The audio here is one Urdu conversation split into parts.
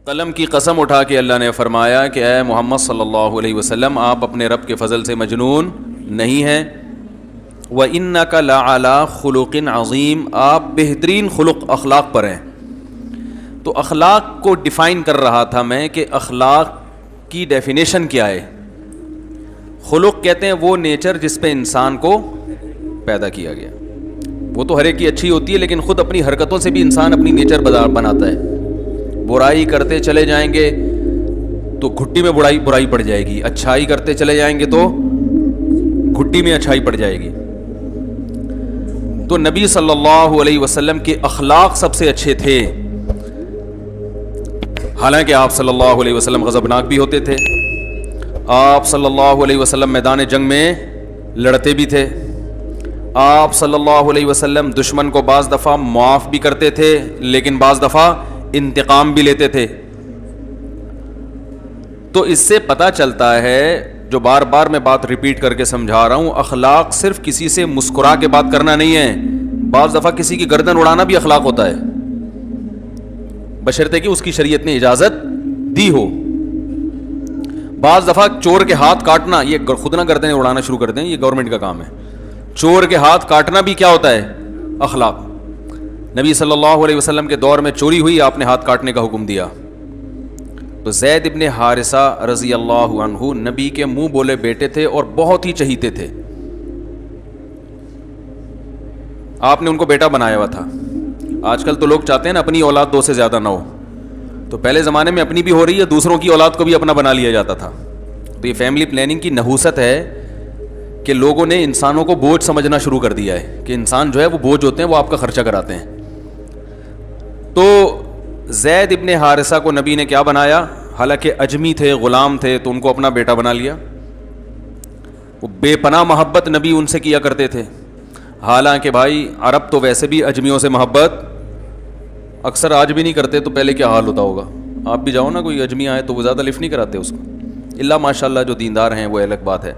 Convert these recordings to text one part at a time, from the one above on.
قلم کی قسم اٹھا کے اللہ نے فرمایا کہ اے محمد صلی اللہ علیہ وسلم آپ اپنے رب کے فضل سے مجنون نہیں ہیں. وَإِنَّكَ لَعَلَىٰ خُلُقٍ عَظِيمٍ آپ بہترین خلق اخلاق پر ہیں. تو اخلاق کو ڈیفائن کر رہا تھا میں کہ اخلاق کی ڈیفینیشن کیا ہے. خلق کہتے ہیں وہ نیچر جس پہ انسان کو پیدا کیا گیا. وہ تو ہر ایک کی اچھی ہوتی ہے لیکن خود اپنی حرکتوں سے بھی انسان اپنی نیچر بناتا ہے. برائی کرتے چلے جائیں گے تو گھٹی میں برائی پڑ جائے گی, اچھائی کرتے چلے جائیں گے تو گھٹی میں اچھائی پڑ جائے گی. تو نبی صلی اللہ علیہ وسلم کے اخلاق سب سے اچھے تھے. حالانکہ آپ صلی اللہ علیہ وسلم غضبناک بھی ہوتے تھے, آپ صلی اللہ علیہ وسلم میدان جنگ میں لڑتے بھی تھے, آپ صلی اللہ علیہ وسلم دشمن کو بعض دفعہ معاف بھی کرتے تھے لیکن بعض دفعہ انتقام بھی لیتے تھے. تو اس سے پتہ چلتا ہے, جو بار بار میں بات ریپیٹ کر کے سمجھا رہا ہوں, اخلاق صرف کسی سے مسکرا کے بات کرنا نہیں ہے. بعض دفعہ کسی کی گردن اڑانا بھی اخلاق ہوتا ہے, بشرطے کہ اس کی شریعت نے اجازت دی ہو. بعض دفعہ چور کے ہاتھ کاٹنا, یہ خود نہ گردنیں اڑانا شروع کر دیں, یہ گورنمنٹ کا کام ہے. چور کے ہاتھ کاٹنا بھی کیا ہوتا ہے؟ اخلاق. نبی صلی اللہ علیہ وسلم کے دور میں چوری ہوئی, آپ نے ہاتھ کاٹنے کا حکم دیا. تو زید ابن حارثہ رضی اللہ عنہ نبی کے منہ بولے بیٹے تھے اور بہت ہی چہیتے تھے. آپ نے ان کو بیٹا بنایا ہوا تھا. آج کل تو لوگ چاہتے ہیں نا اپنی اولاد 2 سے زیادہ نہ ہو, تو پہلے زمانے میں اپنی بھی ہو رہی ہے, دوسروں کی اولاد کو بھی اپنا بنا لیا جاتا تھا. تو یہ فیملی پلاننگ کی نحوست ہے کہ لوگوں نے انسانوں کو بوجھ سمجھنا شروع کر دیا ہے کہ انسان جو ہے وہ بوجھ ہوتے ہیں, وہ آپ کا خرچہ کراتے ہیں. تو زید ابن حارثہ کو نبی نے کیا بنایا؟ حالانکہ اجمی تھے, غلام تھے, تو ان کو اپنا بیٹا بنا لیا. وہ بے پناہ محبت نبی ان سے کیا کرتے تھے. حالانکہ بھائی عرب تو ویسے بھی اجمیوں سے محبت اکثر آج بھی نہیں کرتے, تو پہلے کیا حال ہوتا ہوگا. آپ بھی جاؤ نا, کوئی اجمی آئے تو وہ زیادہ لفٹ نہیں کراتے اس کو, اللہ ماشاء اللہ جو دیندار ہیں وہ الگ بات ہے.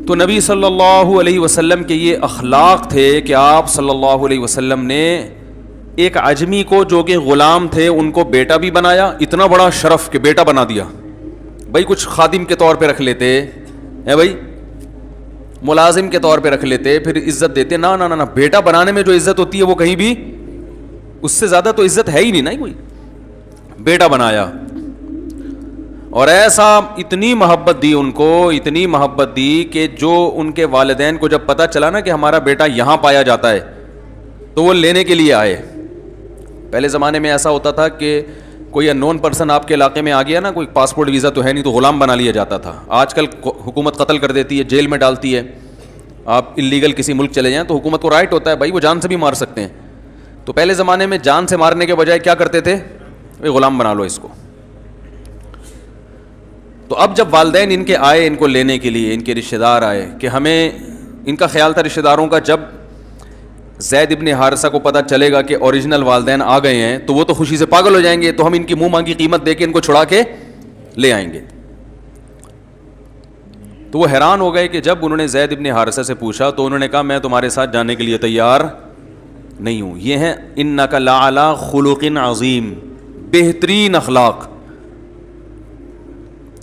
تو نبی صلی اللہ علیہ وسلم کے یہ اخلاق تھے کہ آپ صلی اللہ علیہ وسلم نے ایک عجمی کو جو کہ غلام تھے ان کو بیٹا بھی بنایا. اتنا بڑا شرف کہ بیٹا بنا دیا. بھائی کچھ خادم کے طور پہ رکھ لیتے ہیں, بھائی ملازم کے طور پہ رکھ لیتے, پھر عزت دیتے. نہ نہ نہ, بیٹا بنانے میں جو عزت ہوتی ہے وہ کہیں بھی اس سے زیادہ تو عزت ہے ہی نہیں نا کوئی. بیٹا بنایا اور ایسا اتنی محبت دی ان کو, اتنی محبت دی کہ جو ان کے والدین کو جب پتہ چلا نا کہ ہمارا بیٹا یہاں پایا جاتا ہے تو وہ لینے کے لیے آئے. پہلے زمانے میں ایسا ہوتا تھا کہ کوئی ان نون پرسن آپ کے علاقے میں آ گیا نا, کوئی پاسپورٹ ویزا تو ہے نہیں, تو غلام بنا لیا جاتا تھا. آج کل حکومت قتل کر دیتی ہے, جیل میں ڈالتی ہے. آپ اللیگل کسی ملک چلے جائیں تو حکومت کو رائٹ ہوتا ہے بھائی, وہ جان سے بھی مار سکتے ہیں. تو پہلے زمانے میں جان سے مارنے کے بجائے کیا کرتے تھے؟ غلام بنا لو اس کو. تو اب جب والدین ان کے آئے ان کو لینے کے لیے, ان کے رشتہ دار آئے, کہ ہمیں ان کا خیال تھا رشتہ داروں کا جب زید ابن حارثہ کو پتہ چلے گا کہ اوریجنل والدین آ گئے ہیں تو وہ تو خوشی سے پاگل ہو جائیں گے, تو ہم ان کی منہ مانگی قیمت دے کے ان کو چھڑا کے لے آئیں گے. تو وہ حیران ہو گئے کہ جب انہوں نے زید ابن حارثہ سے پوچھا تو انہوں نے کہا میں تمہارے ساتھ جانے کے لیے تیار نہیں ہوں. یہ ہیں انک لعلی خلق عظیم, بہترین اخلاق,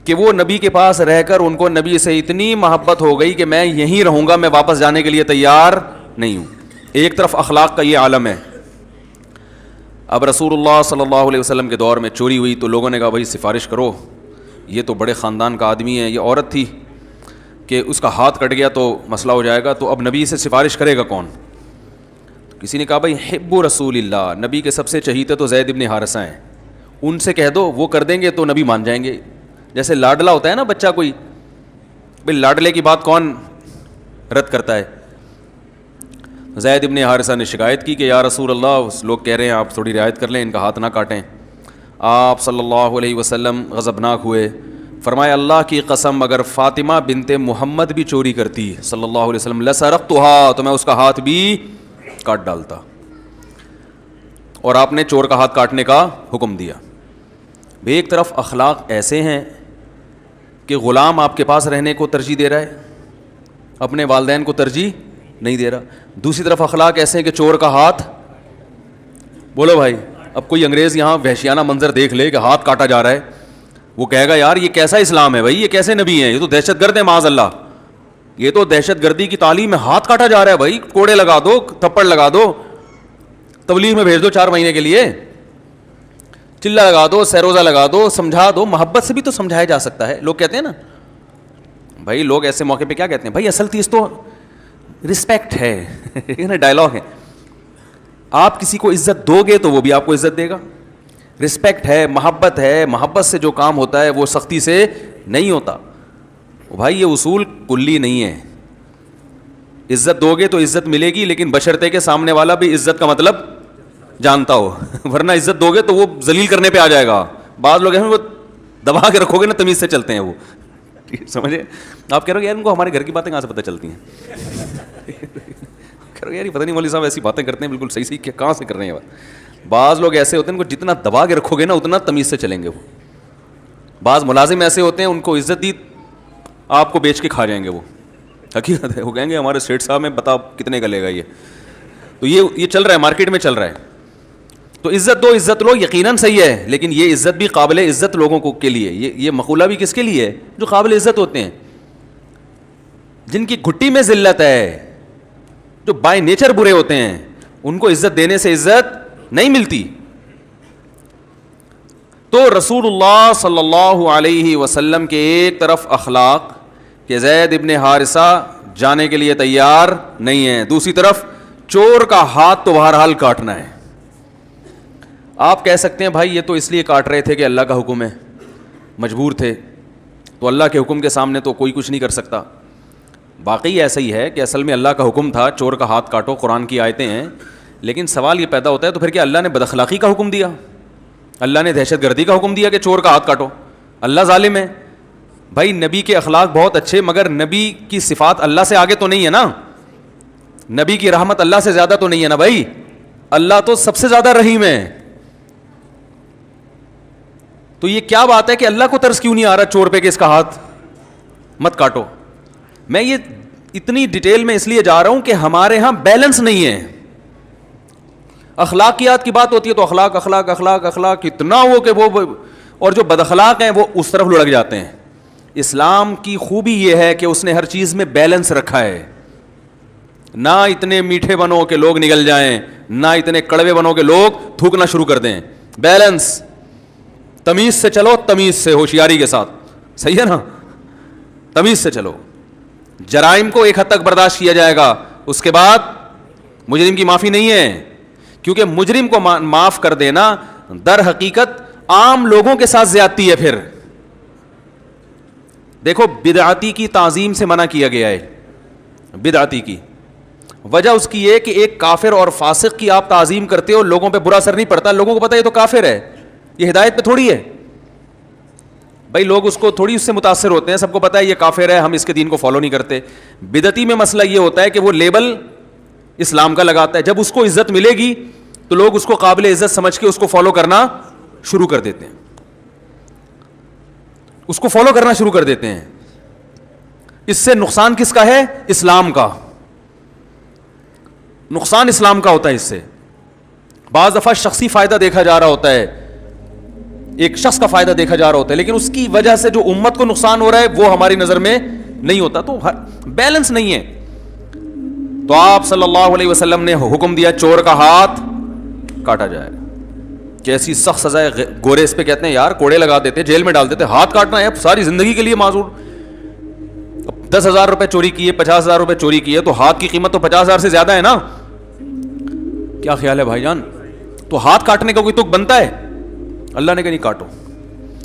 کہ وہ نبی کے پاس رہ کر ان کو نبی سے اتنی محبت ہو گئی کہ میں یہیں رہوں گا, میں واپس جانے کے لیے تیار نہیں ہوں. ایک طرف اخلاق کا یہ عالم ہے. اب رسول اللہ صلی اللہ علیہ وسلم کے دور میں چوری ہوئی تو لوگوں نے کہا بھائی سفارش کرو, یہ تو بڑے خاندان کا آدمی ہے, یہ عورت تھی کہ اس کا ہاتھ کٹ گیا تو مسئلہ ہو جائے گا, تو اب نبی سے سفارش کرے گا کون؟ کسی نے کہا بھائی حب رسول اللہ, نبی کے سب سے چہیتے تو زید ابن حارثہ ہیں, ان سے کہہ دو, وہ کر دیں گے تو نبی مان جائیں گے. جیسے لاڈلا ہوتا ہے نا بچہ کوئی, بھائی لاڈلے کی بات کون رد کرتا ہے؟ زید ابن حارثہ نے شکایت کی کہ یا رسول اللہ لوگ کہہ رہے ہیں آپ تھوڑی رعایت کر لیں, ان کا ہاتھ نہ کاٹیں. آپ صلی اللہ علیہ وسلم غضبناک ہوئے, فرمایا اللہ کی قسم اگر فاطمہ بنت محمد بھی چوری کرتی صلی اللہ علیہ وسلم لسرقتها, تو میں اس کا ہاتھ بھی کاٹ ڈالتا. اور آپ نے چور کا ہاتھ کاٹنے کا حکم دیا. ایک طرف اخلاق ایسے ہیں کہ غلام آپ کے پاس رہنے کو ترجیح دے رہا ہے, اپنے والدین کو ترجیح نہیں دے رہا. دوسری طرف اخلاق ایسے ہیں کہ چور کا ہاتھ, بولو بھائی, اب کوئی انگریز یہاں وحشیانہ منظر دیکھ لے کہ ہاتھ کاٹا جا رہا ہے, وہ کہے گا یار یہ کیسا اسلام ہے بھائی, یہ کیسے نبی ہیں, یہ تو دہشت گرد ہیں معاذ اللہ, یہ تو دہشت گردی کی تعلیم میں ہاتھ کاٹا جا رہا ہے بھائی, کوڑے لگا دو, تھپڑ لگا دو, تبلیغ میں بھیج دو 4 مہینے کے لیے, چلا لگا دو, سیروزہ لگا دو, سمجھا دو. محبت سے بھی تو سمجھایا جا سکتا ہے. لوگ کہتے ہیں نا بھائی, لوگ ایسے موقع پہ کیا کہتے ہیں, بھائی اصل چیز تو رسپیکٹ ہے, ڈائلاگ ہے. آپ کسی کو عزت دو گے تو وہ بھی آپ کو عزت دے گا. رسپیکٹ ہے, محبت ہے, محبت سے جو کام ہوتا ہے وہ سختی سے نہیں ہوتا. بھائی یہ اصول کلی نہیں ہے. عزت دو گے تو عزت ملے گی, لیکن بشرطے کے سامنے والا بھی عزت کا مطلب جانتا ہو, ورنہ عزت دو گے تو وہ ذلیل کرنے پہ آ جائے گا. بعض لوگ ہیں وہ دبا کے رکھو گے نا, تمیز سے چلتے ہیں وہ, سمجھے. آپ کہہ رہے ہو یار ان کو ہمارے گھر کی باتیں کہاں سے پتہ چلتی ہیں, کہہ رہے ہو یار یہ پتہ نہیں مولوی صاحب ایسی باتیں کرتے ہیں بالکل صحیح کہ کہاں سے کر رہے ہیں بات. بعض لوگ ایسے ہوتے ہیں ان کو جتنا دبا کے رکھو گے نا اتنا تمیز سے چلیں گے وہ. بعض ملازم ایسے ہوتے ہیں ان کو عزت دی آپ کو بیچ کے کھا جائیں گے وہ, حقیقت ہے. وہ کہیں گے ہمارے سیٹ صاحب میں بتا کتنے کا لے گا یہ. تو یہ چل رہا ہے, مارکیٹ میں چل رہا ہے. تو عزت دو, عزت لو, یقیناً صحیح ہے, لیکن یہ عزت بھی قابل عزت لوگوں کو کے لیے, یہ مقولہ بھی کس کے لیے ہے, جو قابل عزت ہوتے ہیں, جن کی گھٹی میں ذلت ہے, جو بائی نیچر برے ہوتے ہیں, ان کو عزت دینے سے عزت نہیں ملتی. تو رسول اللہ صلی اللہ علیہ وسلم کے ایک طرف اخلاق کہ زید ابن حارثہ جانے کے لیے تیار نہیں ہے, دوسری طرف چور کا ہاتھ تو بہرحال کاٹنا ہے. آپ کہہ سکتے ہیں بھائی یہ تو اس لیے کاٹ رہے تھے کہ اللہ کا حکم ہے, مجبور تھے, تو اللہ کے حکم کے سامنے تو کوئی کچھ نہیں کر سکتا. واقعی ایسا ہی ہے کہ اصل میں اللہ کا حکم تھا چور کا ہاتھ کاٹو, قرآن کی آیتیں ہیں, لیکن سوال یہ پیدا ہوتا ہے تو پھر کیا اللہ نے بد اخلاقی کا حکم دیا, اللہ نے دہشت گردی کا حکم دیا کہ چور کا ہاتھ کاٹو؟ اللہ ظالم ہے بھائی. نبی کے اخلاق بہت اچھے, مگر نبی کی صفات اللہ سے آگے تو نہیں ہے نا, نبی کی رحمت اللہ سے زیادہ تو نہیں ہے نا بھائی, اللہ تو سب سے زیادہ رحیم ہے. تو یہ کیا بات ہے کہ اللہ کو ترس کیوں نہیں آ رہا چور پہ کہ اس کا ہاتھ مت کاٹو؟ میں یہ اتنی ڈیٹیل میں اس لیے جا رہا ہوں کہ ہمارے ہاں بیلنس نہیں ہے. اخلاقیات کی بات ہوتی ہے تو اخلاق اخلاق اخلاق اخلاق اتنا ہو کہ وہ, اور جو بد اخلاق ہیں وہ اس طرف لڑک جاتے ہیں. اسلام کی خوبی یہ ہے کہ اس نے ہر چیز میں بیلنس رکھا ہے. نہ اتنے میٹھے بنو کہ لوگ نگل جائیں, نہ اتنے کڑوے بنو کہ لوگ تھوکنا شروع کر دیں. بیلنس, تمیز سے چلو, تمیز سے, ہوشیاری کے ساتھ, صحیح ہے نا, تمیز سے چلو. جرائم کو ایک حد تک برداشت کیا جائے گا, اس کے بعد مجرم کی معافی نہیں ہے, کیونکہ مجرم کو معاف کر دینا در حقیقت عام لوگوں کے ساتھ زیادتی ہے. پھر دیکھو بدعتی کی تعظیم سے منع کیا گیا ہے. بدعتی کی وجہ اس کی یہ کہ ایک کافر اور فاسق کی آپ تعظیم کرتے ہو, لوگوں پہ برا اثر نہیں پڑتا, لوگوں کو پتہ یہ تو کافر ہے, یہ ہدایت پہ تھوڑی ہے بھائی. لوگ اس کو تھوڑی اس سے متاثر ہوتے ہیں, سب کو پتہ ہے یہ کافر ہے, ہم اس کے دین کو فالو نہیں کرتے. بدعتی میں مسئلہ یہ ہوتا ہے کہ وہ لیبل اسلام کا لگاتا ہے, جب اس کو عزت ملے گی تو لوگ اس کو قابل عزت سمجھ کے اس کو فالو کرنا شروع کر دیتے ہیں, اس کو فالو کرنا شروع کر دیتے ہیں. اس سے نقصان کس کا ہے؟ اسلام کا. نقصان اسلام کا ہوتا ہے اس سے. بعض دفعہ شخصی فائدہ دیکھا جا رہا ہوتا ہے, ایک شخص کا فائدہ دیکھا جا رہا ہوتا ہے, لیکن اس کی وجہ سے جو امت کو نقصان ہو رہا ہے وہ ہماری نظر میں نہیں ہوتا. تو بیلنس نہیں ہے. تو آپ صلی اللہ علیہ وسلم نے حکم دیا چور کا ہاتھ کاٹا جائے. کیسی سخت سزا ہے. گورے اس پہ کہتے ہیں یار کوڑے لگا دیتے, جیل میں ڈال دیتے, ہاتھ کاٹنا ہے ساری زندگی کے لیے معذور. 10,000 روپے چوری کیے, 50,000 روپے چوری کیے, تو ہاتھ کی قیمت تو 50,000 سے زیادہ ہے نا. کیا خیال ہے بھائی جان؟ تو ہاتھ کاٹنے کا کوئی تک بنتا ہے؟ اللہ نے کہا نہیں کاٹو.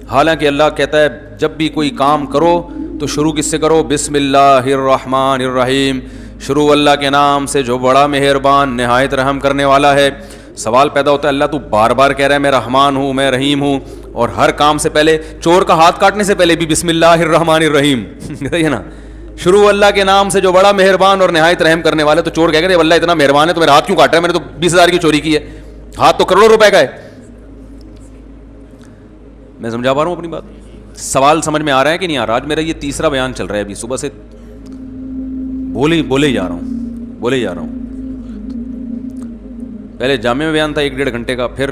حالانکہ اللہ کہتا ہے جب بھی کوئی کام کرو تو شروع کس سے کرو؟ بسم اللہ الرحمن الرحیم, شروع اللہ کے نام سے جو بڑا مہربان نہایت رحم کرنے والا ہے. سوال پیدا ہوتا ہے اللہ تو بار بار کہہ رہا ہے میں رحمان ہوں, میں رحیم ہوں, اور ہر کام سے پہلے چور کا ہاتھ کاٹنے سے پہلے بھی بسم اللہ الرحمن الرحیم ہے نا, شروع اللہ کے نام سے جو بڑا مہربان اور نہایت رحم کرنے والا. تو چور کہہ گا اللہ اتنا مہربان ہے تو میرا ہاتھ کیوں کاٹ رہا ہے, میں نے تو 20,000 کی چوری کی ہے, ہاتھ تو کروڑوں روپے کا ہے. میں سمجھا پا رہا ہوں اپنی بات؟ سوال سمجھ میں آ رہا ہے کہ نہیں آ رہا؟ آج میرا یہ تیسرا بیان چل رہا ہے, ابھی صبح سے بولے ہی جا رہا ہوں. پہلے جامع میں بیان تھا 1-1.5 گھنٹے کا, پھر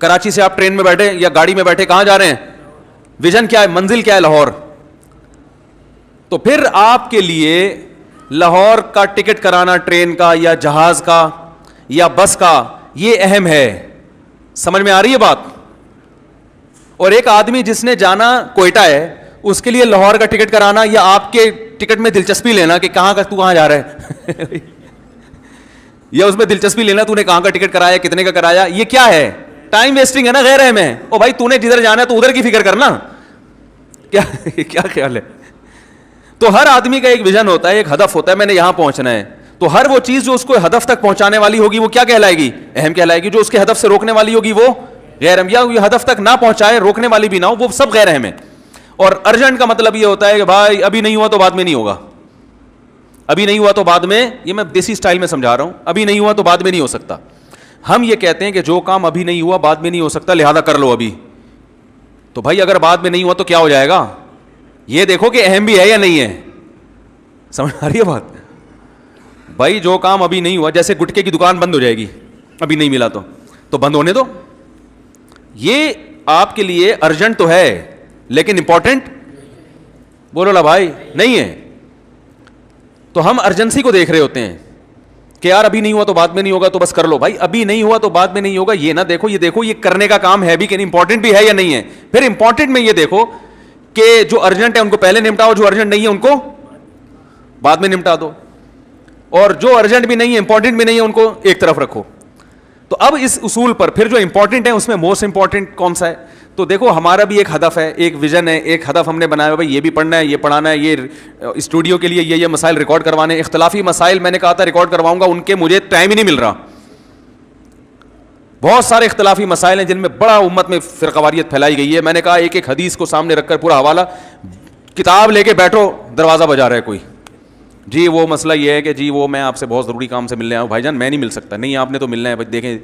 کراچی سے آپ ٹرین میں بیٹھے یا گاڑی میں بیٹھے کہاں جا رہے ہیں, ویژن کیا ہے, منزل کیا ہے, لاہور. تو پھر آپ کے لیے لاہور کا ٹکٹ کرانا ٹرین کا یا جہاز کا یا بس کا, یہ اہم ہے. سمجھ میں آ رہی ہے بات؟ اور ایک آدمی جس نے جانا کوئٹہ ہے, اس کے لیے لاہور کا ٹکٹ کرانا یا آپ کے ٹکٹ میں دلچسپی لینا کہ کہاں کا, تو کہاں جا رہا ہے یا اس میں دلچسپی لینا تو نے کہاں کا ٹکٹ کرایا, کتنے کا کرایا, یہ کیا ہے؟ ٹائم ویسٹنگ ہے نا, غیر اہم ہے. او بھائی تو نے جدھر جانا ہے تو ادھر کی فکر کرنا. کیا خیال ہے؟ تو ہر آدمی کا ایک ویژن ہوتا ہے, ایک ہدف ہوتا ہے, میں نے یہاں پہنچنا ہے. تو ہر وہ چیز جو اس کو ہدف تک پہنچانے والی ہوگی وہ کیا کہلائے گی؟ اہم کہلائے گی. جو اس کے ہدف سے روکنے والی ہوگی وہ غیر اہم, یا یہ ہدف تک نہ پہنچائے, روکنے والی بھی نہ ہو, وہ سب غیر اہم ہے. اور ارجنٹ کا مطلب یہ ہوتا ہے کہ بھائی ابھی نہیں ہوا تو بعد میں نہیں ہوگا, ابھی نہیں ہوا تو بعد میں, یہ میں دیسی اسٹائل میں سمجھا رہا ہوں, ابھی نہیں ہوا تو بعد میں نہیں ہو سکتا. ہم یہ کہتے ہیں کہ جو کام ابھی نہیں ہوا بعد میں نہیں ہو سکتا, لہذا کر لو ابھی. تو بھائی اگر بعد میں نہیں ہوا تو کیا ہو جائے گا؟ یہ دیکھو کہ اہم بھی ہے یا نہیں ہے. سمجھ آ رہی ہے بات؟ بھائی جو کام ابھی نہیں ہوا, جیسے گٹکے کی دکان بند ہو جائے گی, ابھی نہیں ملا تو بند ہونے دو. یہ آپ کے لیے ارجنٹ تو ہے لیکن امپورٹنٹ بولو لا بھائی نہیں ہے. تو ہم ارجنسی کو دیکھ رہے ہوتے ہیں کہ یار ابھی نہیں ہوا تو بعد میں نہیں ہوگا تو بس کر لو. بھائی ابھی نہیں ہوا تو بعد میں نہیں ہوگا یہ نہ دیکھو, یہ دیکھو یہ کرنے کا کام ہے بھی کہ امپورٹنٹ بھی ہے یا نہیں ہے. پھر امپورٹنٹ میں یہ دیکھو کہ جو ارجنٹ ہے ان کو پہلے نمٹاؤ, جو ارجنٹ نہیں ہے ان کو بعد میں نمٹا دو, اور جو ارجنٹ بھی نہیں ہے امپورٹنٹ بھی نہیں ہے ان کو ایک طرف رکھو. تو اب اس اصول پر پھر جو امپورٹنٹ ہے اس میں موسٹ امپورٹنٹ کون سا ہے؟ تو دیکھو ہمارا بھی ایک ہدف ہے, ایک ویژن ہے, ایک ہدف ہم نے بنایا ہے, بھائی یہ بھی پڑھنا ہے, یہ پڑھانا ہے, یہ اسٹوڈیو کے لیے یہ مسائل ریکارڈ کروانے. اختلافی مسائل میں نے کہا تھا ریکارڈ کرواؤں گا, ان کے مجھے ٹائم ہی نہیں مل رہا. بہت سارے اختلافی مسائل ہیں جن میں بڑا امت میں فرقواریت پھیلائی گئی ہے. میں نے کہا ایک ایک حدیث کو سامنے رکھ کر پورا حوالہ, کتاب لے کے بیٹھو, دروازہ بجا رہا ہے کوئی, جی وہ مسئلہ یہ ہے کہ جی وہ میں آپ سے بہت ضروری کام سے ملنے آیا ہوں. بھائی جان میں نہیں مل سکتا. نہیں آپ نے تو ملنا ہے. بھائی دیکھیں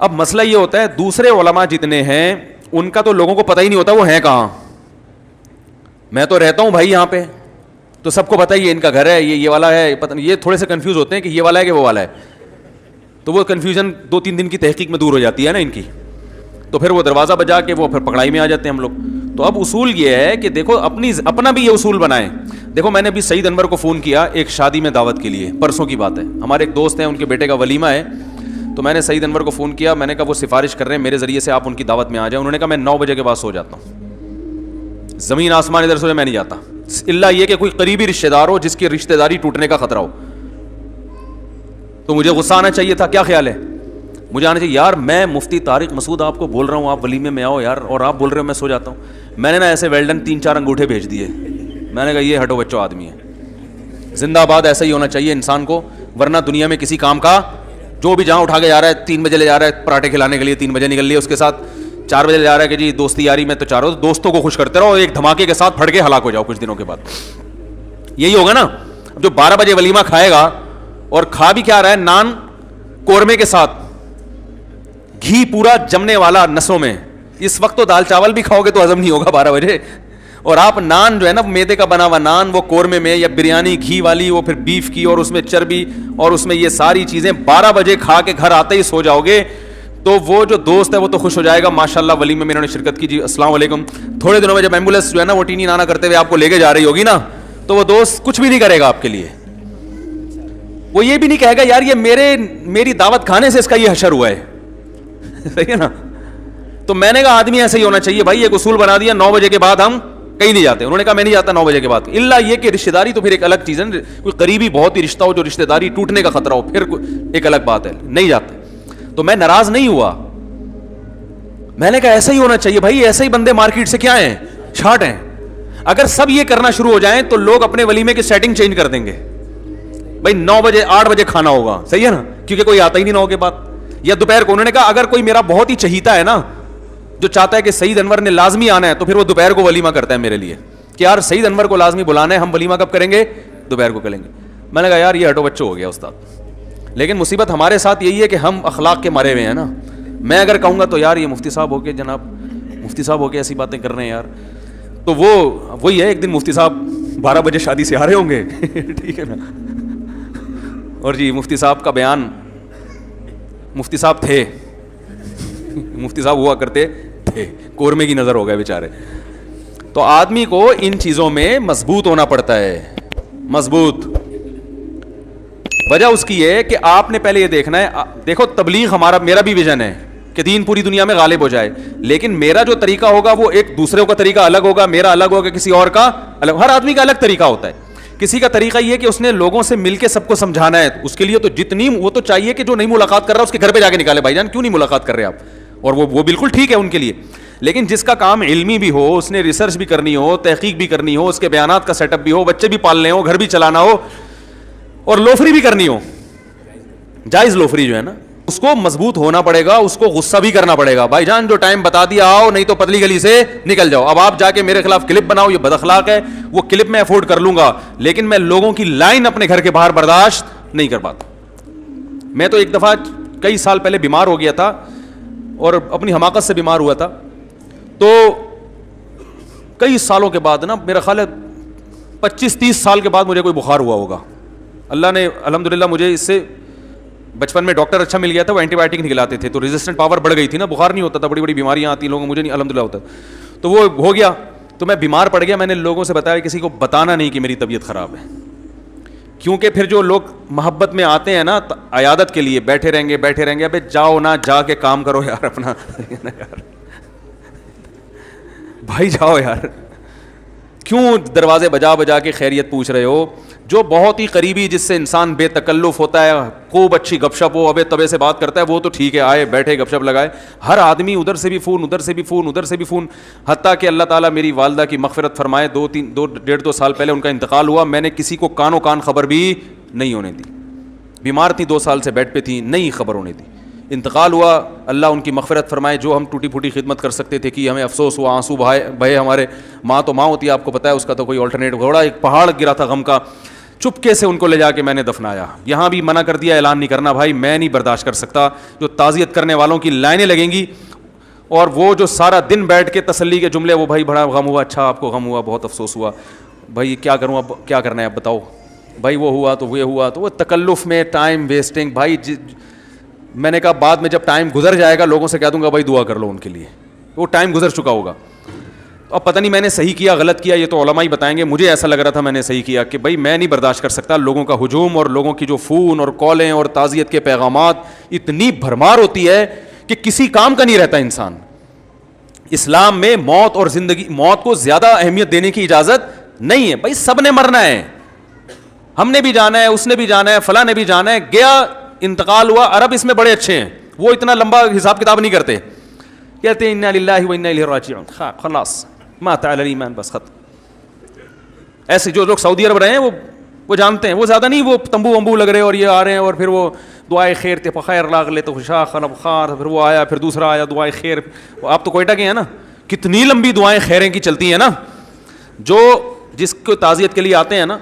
اب مسئلہ یہ ہوتا ہے, دوسرے علماء جتنے ہیں ان کا تو لوگوں کو پتہ ہی نہیں ہوتا وہ ہیں کہاں. میں تو رہتا ہوں بھائی یہاں پہ, تو سب کو پتہ ہی ہے ان کا گھر ہے, یہ والا ہے, پتہ نہیں, یہ تھوڑے سے کنفیوز ہوتے ہیں کہ یہ والا ہے کہ وہ والا ہے. تو وہ کنفیوژن 2-3 دن کی تحقیق میں دور ہو جاتی ہے نا ان کی, تو پھر وہ دروازہ بجا کے وہ پھر پکڑائی میں آ جاتے ہیں ہم لوگ. تو اب اصول یہ ہے کہ دیکھو اپنا بھی یہ اصول بنائیں. دیکھو میں نے ابھی سعید انور کو فون کیا ایک شادی میں دعوت کے لیے, پرسوں کی بات ہے, ہمارے ایک دوست ہیں ان کے بیٹے کا ولیمہ ہے. تو میں نے سعید انور کو فون کیا, میں نے کہا وہ سفارش کر رہے ہیں میرے ذریعے سے آپ ان کی دعوت میں آ جائیں. انہوں نے کہا میں 9 بجے کے بعد سو جاتا ہوں, زمین آسمان ادھر سے میں نہیں جاتا, اللہ یہ کہ کوئی قریبی رشتہ دار ہو جس کی رشتہ داری ٹوٹنے کا خطرہ ہو. تو مجھے غصہ آنا چاہیے تھا, کیا خیال ہے؟ مجھے آنا چاہیے یار, میں مفتی طارق مسعود آپ کو بول رہا ہوں آپ ولیمے میں آؤ یار, اور آپ بول رہے ہو میں سو جاتا ہوں. میں نے نا ایسے ویلڈن 3-4 انگوٹھے بھیج دیے. میں نے کہا یہ ہٹو بچوں آدمی ہے, زندہ آباد ایسا ہی ہونا چاہیے انسان کو, ورنہ دنیا میں کسی کام کا جو بھی جہاں اٹھا کے جا رہا ہے 3 بجے لے جا رہا ہے پراٹھے کھلانے کے لیے, 3 بجے نکل لیے, اس کے ساتھ 4 بجے لے جا رہا ہے کہ جی دوستی یاری میں, تو چاروں دوستوں کو خوش کرتے رہو, ایک دھماکے کے ساتھ پھٹ کے ہلاک ہو جاؤ کچھ دنوں کے بعد. یہی ہوگا نا. جو 12 بجے ولیمہ کھائے گا اور کھا بھی کیا رہا ہے, نان قورمے کے ساتھ, گھی پورا جمنے والا نسوں میں. اس وقت تو دال چاول بھی کھاؤ گے تو ہضم نہیں ہوگا 12 بجے, اور آپ نان جو ہے نا میدے کا بنا ہوا نان, وہ قورمے میں, یا بریانی گھی والی, وہ پھر بیف کی اور اس میں چربی اور اس میں یہ ساری چیزیں 12 بجے کھا کے گھر آتے ہی سو جاؤ گے, تو وہ جو دوست ہے وہ تو خوش ہو جائے گا ماشاءاللہ ولیمے میں انہوں نے شرکت کی, جی السلام علیکم. تھوڑے دنوں میں جب ایمبولینس جو ہے نا وہ ٹینی نانا کرتے ہوئے آپ کو لے کے جا رہی ہوگی نا, تو وہ دوست کچھ بھی نہیں کرے گا آپ کے لیے. وہ یہ بھی نہیں کہے گا یار یہ میری دعوت کھانے سے اس کا یہ حشر ہوا ہے. صحیح ہے نا. تو میں نے کہا آدمی ایسے ہی ہونا چاہیے بھائی, ایک اصول بنا دیا 9 بجے کے بعد ہم کہیں نہیں جاتے. انہوں نے کہا میں نہیں جاتا 9 بجے کے بعد, اللہ یہ کہ رشتہ داری تو پھر ایک الگ چیز ہے, کوئی قریبی بہت ہی رشتہ ہو جو رشتہ داری ٹوٹنے کا خطرہ ہو, پھر ایک الگ بات ہے, نہیں جاتے. تو میں ناراض نہیں ہوا, میں نے کہا ایسا ہی ہونا چاہیے بھائی, ایسے ہی بندے مارکیٹ سے کیا ہیں, چھاٹ ہیں. اگر سب یہ کرنا شروع ہو جائیں تو لوگ اپنے ولیمے کی سیٹنگ چینج کر دیں گے. بھائی 9 بجے 8 بجے کھانا ہوگا, صحیح ہے نا, کیونکہ کوئی آتا ہی نہیں 9 کے بعد, یا دوپہر کو. انہوں نے کہا اگر کوئی میرا بہت ہی چہیتا ہے نا, جو چاہتا ہے کہ سعید انور نے لازمی آنا ہے, تو پھر وہ دوپہر کو ولیمہ کرتا ہے میرے لیے کہ یار سعید انور کو لازمی بلانا ہے, ہم ولیمہ کب کریں گے, دوپہر کو کریں گے. میں نے کہا یار یہ ہٹو بچوں ہو گیا استاد. لیکن مصیبت ہمارے ساتھ یہی ہے کہ ہم اخلاق کے مرے ہوئے ہیں نا. میں اگر کہوں گا تو یار یہ مفتی صاحب ہو کے, جناب مفتی صاحب ہو کے ایسی باتیں کر رہے ہیں یار, تو وہی ہے, ایک دن مفتی صاحب 12 بجے شادی سے آ رہے ہوں گے, ٹھیک ہے نا, اور جی مفتی صاحب کا بیان, مفتی صاحب تھے, مفتی صاحب ہوا کرتے تھے, قورمے کی نظر ہو گئے بیچارے. تو آدمی کو ان چیزوں میں مضبوط ہونا پڑتا ہے, مضبوط. وجہ اس کی ہے کہ آپ نے پہلے یہ دیکھنا ہے, دیکھو تبلیغ میرا بھی ویژن ہے کہ دین پوری دنیا میں غالب ہو جائے, لیکن میرا جو طریقہ ہوگا وہ ایک دوسرے کا طریقہ الگ ہوگا, میرا الگ ہوگا, کسی اور کا الگ. ہر آدمی کا الگ طریقہ ہوتا ہے. کسی کا طریقہ یہ کہ اس نے لوگوں سے مل کے سب کو سمجھانا ہے, اس کے لیے تو جتنی وہ تو چاہیے کہ جو نہیں ملاقات کر رہا اس کے گھر پہ جا کے نکالے, بھائی جان کیوں نہیں ملاقات کر رہے آپ, اور وہ بالکل ٹھیک ہے ان کے لیے. لیکن جس کا کام علمی بھی ہو, اس نے ریسرچ بھی کرنی ہو, تحقیق بھی کرنی ہو, اس کے بیانات کا سیٹ اپ بھی ہو, بچے بھی پالنے ہو, گھر بھی چلانا ہو, اور لوفری بھی کرنی ہو, جائز لوفری جو ہے نا, اس کو مضبوط ہونا پڑے گا, اس کو غصہ بھی کرنا پڑے گا. بھائی جان جو ٹائم بتا دیا آؤ, نہیں تو پتلی گلی سے نکل جاؤ. اب آپ جا کے میرے خلاف کلپ بناؤ, یہ بد اخلاق ہے, وہ کلپ میں افورڈ کر لوں گا, لیکن میں لوگوں کی لائن اپنے گھر کے باہر برداشت نہیں کر پاتا. میں تو ایک دفعہ کئی سال پہلے بیمار ہو گیا تھا, اور اپنی حماقت سے بیمار ہوا تھا. تو کئی سالوں کے بعد نا, میرا خیال ہے 25-30 سال کے بعد مجھے کوئی بخار ہوا ہوگا. اللہ نے الحمدللہ مجھے اس سے, بچپن میں ڈاکٹر اچھا مل گیا تھا, وہ اینٹی بایوٹک نہیں کھلاتے تھے, تو ریزسٹنٹ پاور بڑھ گئی تھی نا, بخار نہیں ہوتا تھا, بڑی بڑی بیماریاں آتی لوگوں, مجھے نہیں الحمدللہ ہوتا. تو وہ ہو گیا, تو میں بیمار پڑ گیا. میں نے لوگوں سے بتایا کسی کو بتانا نہیں کہ میری طبیعت خراب ہے, کیونکہ پھر جو لوگ محبت میں آتے ہیں نا عیادت کے لیے, بیٹھے رہیں گے, ابے جاؤ نا, جا کے کام کرو یار اپنا, بھائی جاؤ یار, کیوں دروازے بجا بجا کے خیریت پوچھ رہے ہو. جو بہت ہی قریبی, جس سے انسان بے تکلف ہوتا ہے, خوب اچھی گپ شپ ہو, ابے تبے سے بات کرتا ہے, وہ تو ٹھیک ہے, آئے بیٹھے گپ شپ لگائے. ہر آدمی ادھر سے بھی فون, ادھر سے بھی فون, ادھر سے بھی فون. حتیٰ کہ اللہ تعالیٰ میری والدہ کی مغفرت فرمائے, 2 سال پہلے ان کا انتقال ہوا. میں نے کسی کو کانوں کان خبر بھی نہیں ہونے دی, بیمار تھی 2 سال سے بیڈ پہ تھی, نہیں خبر ہونے دی. انتقال ہوا, اللہ ان کی مغفرت فرمائے. جو ہم ٹوٹی پھوٹی خدمت کر سکتے تھے کی, ہمیں افسوس ہوا, آنسو بہے ہمارے. ماں تو ماں ہوتی ہے, آپ کو پتہ ہے, اس کا تو کوئی آلٹرنیٹ, گھوڑا ایک پہاڑ گرا تھا غم کا, چپکے سے ان کو لے جا کے میں نے دفنایا. یہاں بھی منع کر دیا, اعلان نہیں کرنا بھائی, میں نہیں برداشت کر سکتا. جو تعزیت کرنے والوں کی لائنیں لگیں گی, اور وہ جو سارا دن بیٹھ کے تسلی کے جملے, وہ بھائی بڑا غم ہوا, اچھا آپ کو غم ہوا, بہت افسوس ہوا, بھائی کیا کروں, اب کیا کرنا ہے اب بتاؤ, بھائی وہ ہوا تو وہ ہوا, تو وہ تکلف میں ٹائم ویسٹنگ. بھائی میں نے کہا بعد میں جب ٹائم گزر جائے گا, لوگوں سے کہہ دوں گا بھائی دعا کر لو ان کے لیے, وہ ٹائم گزر چکا ہوگا. اب پتہ نہیں میں نے صحیح کیا غلط کیا, یہ تو علماء ہی بتائیں گے. مجھے ایسا لگ رہا تھا میں نے صحیح کیا, کہ بھائی میں نہیں برداشت کر سکتا لوگوں کا ہجوم, اور لوگوں کی جو فون اور کالیں اور تعزیت کے پیغامات, اتنی بھرمار ہوتی ہے کہ کسی کام کا نہیں رہتا انسان. اسلام میں موت اور زندگی, موت کو زیادہ اہمیت دینے کی اجازت نہیں ہے. بھائی سب نے مرنا ہے, ہم نے بھی جانا ہے, اس نے بھی جانا ہے, فلاں نے بھی جانا ہے. گیا, انتقال ہوا. عرب اس میں بڑے اچھے ہیں, وہ اتنا لمبا حساب کتاب نہیں کرتے, کہتے ہیں انا للہ و انا الیہ راجعون, خلاص مات علی الایمان, بس ختم. ایسے جو لوگ سعودی عرب رہے ہیں وہ جانتے ہیں, وہ زیادہ نہیں, وہ تمبو ومبو لگ رہے اور یہ آ رہے ہیں, اور پھر وہ دعائے خیر تے بخیر لاغ لے تو خوشا خراب خار, پھر وہ آیا, پھر دوسرا آیا, دعائے خیر. آپ تو کوئٹہ کے ہیں نا, کتنی لمبی دعائیں خیریں کی چلتی ہیں نا. جو جس کو تعزیت کے لیے آتے ہیں نا,